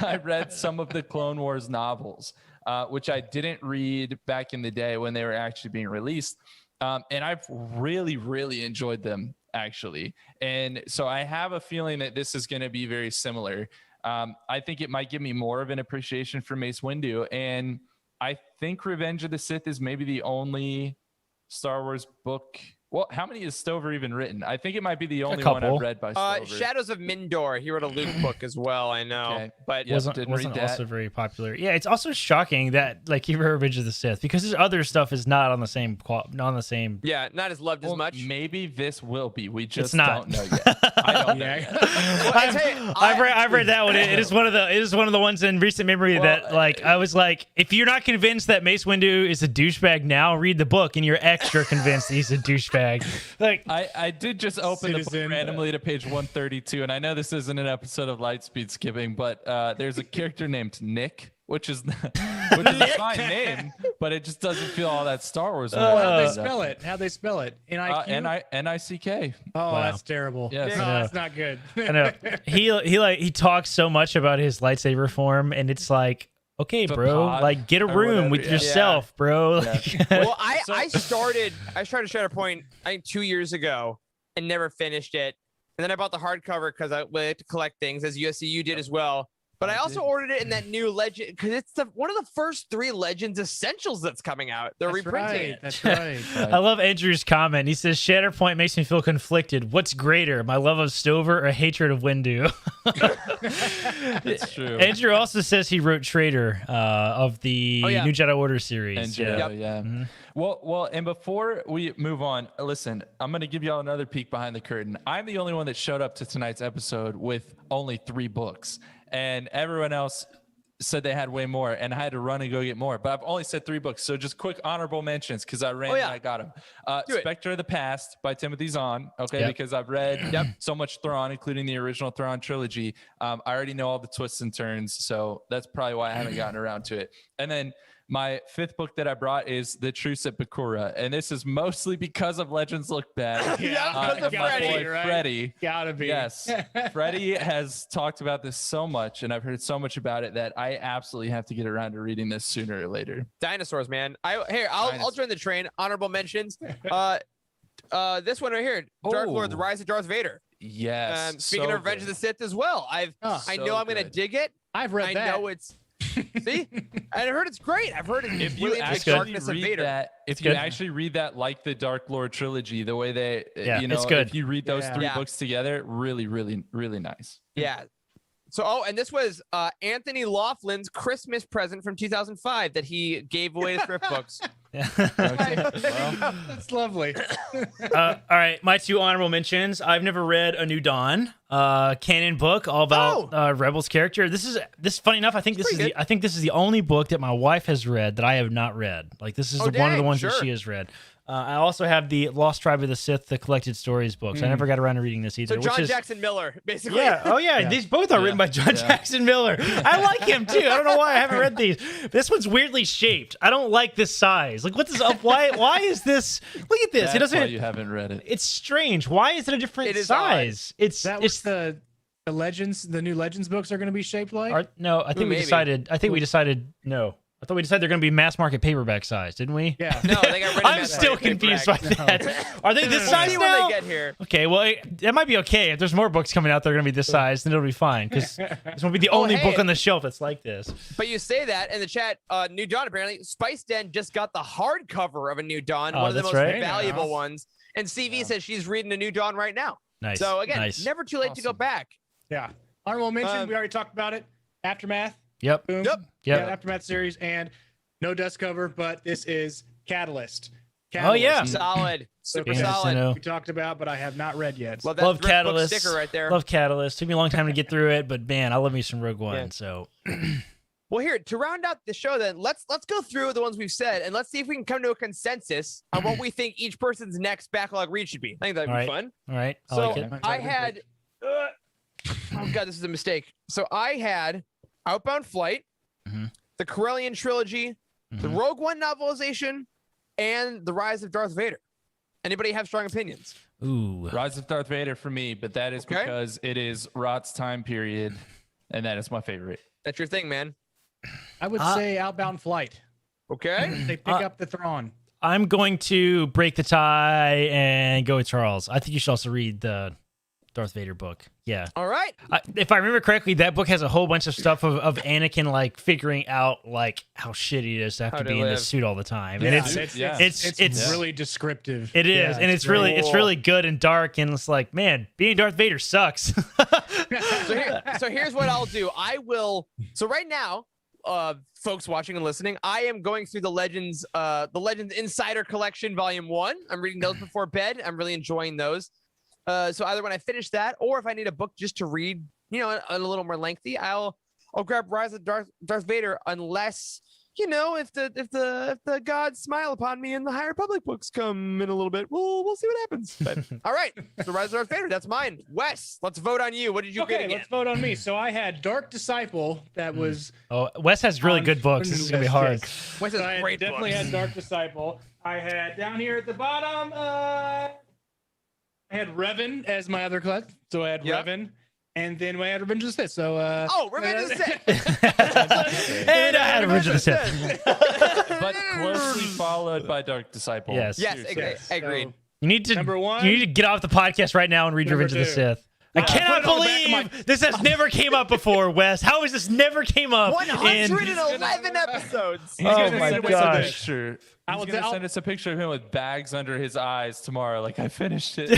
I read some of the Clone Wars novels, which I didn't read back in the day when they were actually being released. And I've really, really enjoyed them, actually. And so I have a feeling that this is going to be very similar. I think it might give me more of an appreciation for Mace Windu. And I think Revenge of the Sith is maybe the only Star Wars book. Well, how many has Stover even written? I think it might be the only one I've read by Stover. Shadows of Mindor. He wrote a Luke book as well, I know. Okay. But wasn't also very popular. Yeah, it's also shocking that like he wrote Revenge of the Sith because his other stuff is not on the same Yeah, not as loved as much. Maybe this will be. We just don't know yet. I don't know yet. I've read that one. It is one of the ones in recent memory that like I was like, if you're not convinced that Mace Windu is a douchebag now, read the book and you're extra convinced that he's a douchebag. Like I did just open the book randomly to page 132, and I know this isn't an episode of Lightspeed Skipping, but there's a character named Nick, which is a fine name, but it just doesn't feel all that Star Wars. How'd they spell it? N-I-C-K. Oh, wow. That's terrible. Yes. No, that's not good. I know. He talks so much about his lightsaber form, and it's like, okay, bro, like get a room with yourself, bro. Like, well, I started Shatterpoint I think 2 years ago and never finished it. And then I bought the hardcover because I like to collect things, as you did as well. But I also ordered it in that new Legend because it's one of the first 3 Legends Essentials that's coming out. They're reprinting it. That's right. I love Andrew's comment. He says, Shatterpoint makes me feel conflicted. What's greater, my love of Stover or hatred of Windu? It's true. Andrew also says he wrote Traitor of the New Jedi Order series. Mm-hmm. Well, and before we move on, listen, I'm going to give y'all another peek behind the curtain. I'm the only one that showed up to tonight's episode with only 3 books. And everyone else said they had way more, and I had to run and go get more. But I've only said 3 books, so just quick honorable mentions because I ran and I got them. Spectre of the Past by Timothy Zahn, because I've read so much Thrawn, including the original Thrawn trilogy. I already know all the twists and turns, so that's probably why I haven't gotten around to it. And then my 5th book that I brought is The Truce at Bakura, and this is mostly because of Legends Look Bad. Because of Freddie, right? Freddie. Gotta be. Yes. Freddie has talked about this so much, and I've heard so much about it that I absolutely have to get around to reading this sooner or later. Dinosaurs, man. I'll join the train. Honorable mentions. This one right here, Dark Lord, The Rise of Darth Vader. Yes. Speaking of Revenge of the Sith as well, I know I'm gonna dig it. I've read that. I know it's. See, I heard it's great. I've heard it. If you actually read that, actually read that like the Dark Lord trilogy, the way they, it's good. If you read those 3 books together, really, really, really nice. Yeah. So, and this was Anthony Laughlin's Christmas present from 2005 that he gave away to thrift books. That's lovely. All right, my 2 honorable mentions. I've never read A New Dawn, canon book all about Rebel's character. This is funny enough. I think this is the only book that my wife has read that I have not read. Like this is one of the ones that she has read. I also have the Lost Tribe of the Sith, the Collected Stories books. I never got around to reading this either. So John Jackson Miller, basically. Yeah. Oh yeah. These both are written by John Jackson Miller. I like him too. I don't know why I haven't read these. This one's weirdly shaped. I don't like this size. Like what is up? Why is this? Look at this. That's it doesn't. why you haven't read it. It's strange. Why is it a different size? Odd. It's the Legends. The new Legends books are going to be shaped like. No, I think we decided. I think we decided no. I thought we decided they're going to be mass market paperback size, didn't we? Yeah. No, they got rid of I'm still confused by that. Are they this size see now? when they get here. Okay, well, that might be okay. If there's more books coming out that are going to be this size, then it'll be fine because this won't be the only book on the shelf that's like this. But you say that in the chat, New Dawn, apparently, Spice Den just got the hardcover of A New Dawn, one of the most valuable ones. And CV says she's reading A New Dawn right now. Nice. So, again, never too late to go back. Yeah. Honorable mention, we already talked about it. Aftermath. Yep. Boom. Yep. Yeah, Aftermath series, and no dust cover, but this is Catalyst. Oh yeah, solid, super solid. We talked about, but I have not read yet. Love Catalyst sticker right there. Love Catalyst. Took me a long time to get through it, but man, I love me some Rogue One. Yeah. So, well, here to round out the show, then let's go through the ones we've said, and let's see if we can come to a consensus on what we think each person's next backlog read should be. I think that'd be fun. All right. I had. Oh god, this is a mistake. So I had Outbound Flight, the Corellian trilogy, the Rogue One novelization, and the Rise of Darth Vader. Anybody have strong opinions? Ooh, Rise of Darth Vader for me, but that is because it is Rot's time period, and that is my favorite. That's your thing, man. I would say Outbound Flight. Okay. They pick up the Thrawn. I'm going to break the tie and go with Charles. I think you should also read the Darth Vader book. Yeah. All right. If I remember correctly, that book has a whole bunch of stuff of Anakin like figuring out like how shitty it is to have to be in this suit all the time. Yeah, and it's really descriptive. It is, and it's really good and dark, and it's like, man, being Darth Vader sucks. So here's what I'll do. I will. So right now, folks watching and listening, I am going through the Legends Insider Collection Volume 1. I'm reading those before bed. I'm really enjoying those. So either when I finish that, or if I need a book just to read, a little more lengthy, I'll grab Rise of Darth Vader, unless if the gods smile upon me and the High Republic books come in a little bit, we'll see what happens. But, all right, so Rise of Darth Vader, that's mine. Wes, let's vote on you. What did you get again? Let's vote on me. So I had Dark Disciple. That was. Oh, Wes has really good books. This is gonna be hard. Wes has great books. Definitely had Dark Disciple. I had down here at the bottom. I had Revan as my other class, so I had Revan, and then I had Revenge of the Sith. So Revenge of the Sith, and I had Revenge of the Sith, but closely followed by Dark Disciple. Yes, agreed. You need to number one. You need to get off the podcast right now and read Revenge of the Sith. I cannot believe this has never came up before, Wes. How has this never came up? 111 episodes. Oh my gosh. I was going to send us a picture of him with bags under his eyes tomorrow. Like, I finished it.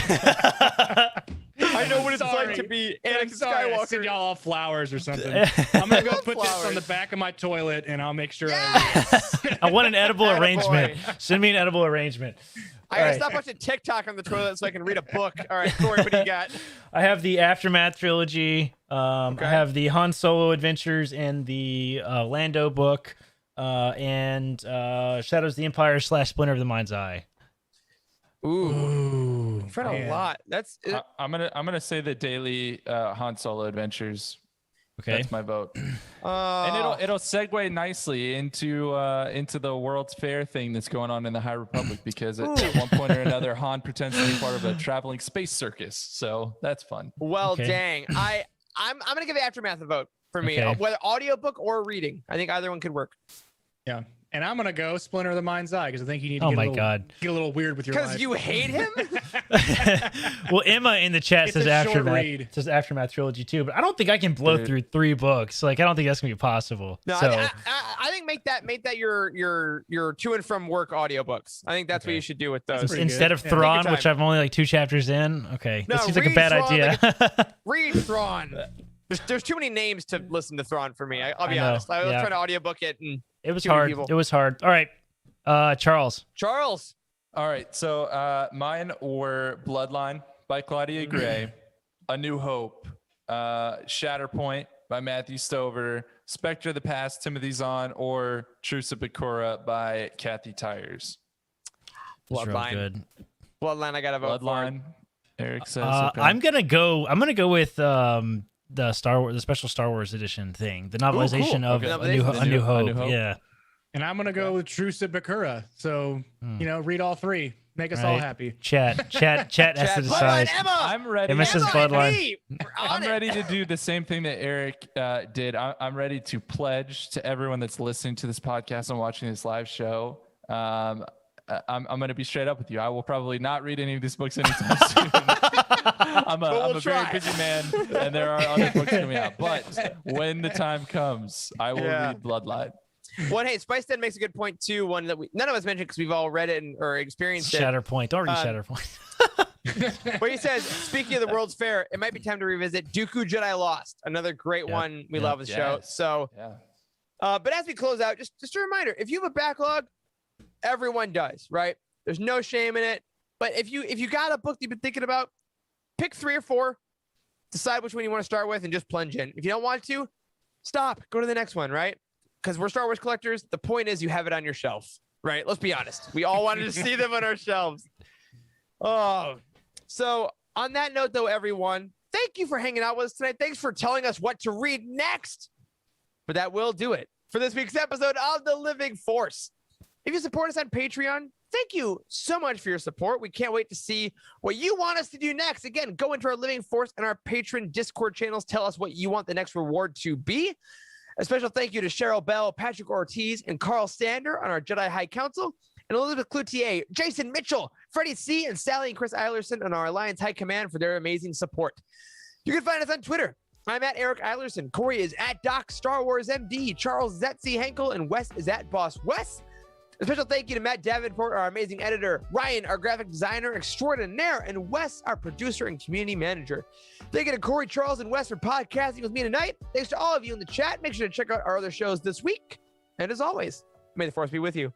I know what it's like to be Anakin I send Skywalker. y'all all flowers or something. I'm gonna go put this on the back of my toilet, and I'll make sure. I want an edible arrangement. Send me an edible arrangement. I gotta stop watching TikTok on the toilet so I can read a book. All right, Corey, what do you got? I have the Aftermath trilogy. I have the Han Solo adventures and the Lando book, and Shadows of the Empire / Splinter of the Mind's Eye. Ooh, I've read a lot. That's I'm gonna say the daily Han Solo adventures. Okay, that's my vote. And it'll segue nicely into the World's Fair thing that's going on in the High Republic, because at one point or another, Han pretends to be part of a traveling space circus. So that's fun. Well, dang. I'm gonna give Aftermath a vote for me, whether audiobook or reading. I think either one could work. Yeah. And I'm gonna go Splinter of the Mind's Eye, because I think you need to get a little weird with your life. Because you hate him? Well, Emma in the chat says Aftermath trilogy too, but I don't think I can blow through 3 books. Like, I don't think that's gonna be possible. No, so, I think make that your to and from work audiobooks. I think that's what you should do with those. Instead of Thrawn, which I'm only like 2 chapters in. Okay, no, that seems like a bad idea. Read Thrawn. There's too many names to listen to Thrawn for me. I'll be honest. I was trying to audiobook it, and it was hard. It was hard. All right, Charles. All right, so mine were Bloodline by Claudia Gray, A New Hope, Shatterpoint by Matthew Stover, Spectre of the Past, Timothy Zahn, or Truce of Bakura by Kathy Tyers. Bloodline. Bloodline. I got to vote Bloodline. Eric says. I'm gonna go with the special Star Wars edition thing, the novelization of A New Hope. Yeah. And I'm gonna go with Truce of Bakura. So read all 3. Make us all happy. Chat has to decide. I'm ready. Emma says Bloodline. I'm ready to do the same thing that Eric did. I'm ready to pledge to everyone that's listening to this podcast and watching this live show. I'm going to be straight up with you. I will probably not read any of these books anytime soon. I'm a very busy man, and there are other books coming out. But when the time comes, I will read Bloodline. One, hey, Spice Den makes a good point too. One that none of us mentioned because we've all read it or experienced it. Shatterpoint. Don't read Shatterpoint. But he says, speaking of the World's Fair, it might be time to revisit Dooku Jedi Lost, another great one. We love the show. So, but as we close out, just a reminder: if you have a backlog, everyone does, right? There's no shame in it. But if you got a book that you've been thinking about, pick 3 or 4, decide which one you want to start with, and just plunge in. If you don't want to, stop. Go to the next one, right? Because we're Star Wars collectors. The point is you have it on your shelf, right? Let's be honest. We all wanted to see them on our shelves. Oh, so on that note, though, everyone, thank you for hanging out with us tonight. Thanks for telling us what to read next. But that will do it for this week's episode of The Living Force. If you support us on Patreon, thank you so much for your support. We can't wait to see what you want us to do next. Again, go into our Living Force and our patron Discord channels. Tell us what you want the next reward to be. A special thank you to Cheryl Bell, Patrick Ortiz, and Carl Sander on our Jedi High Council, and Elizabeth Cloutier, Jason Mitchell, Freddie C., and Sally and Chris Eilerson on our Alliance High Command for their amazing support. You can find us on Twitter. I'm at Eric Eilerson. Corey is at Doc Star Wars MD. Charles is at C. Henkel, and Wes is at Boss Wes. A special thank you to Matt Davenport, our amazing editor, Ryan, our graphic designer extraordinaire, and Wes, our producer and community manager. Thank you to Corey, Charles, and Wes for podcasting with me tonight. Thanks to all of you in the chat. Make sure to check out our other shows this week. And as always, may the Force be with you.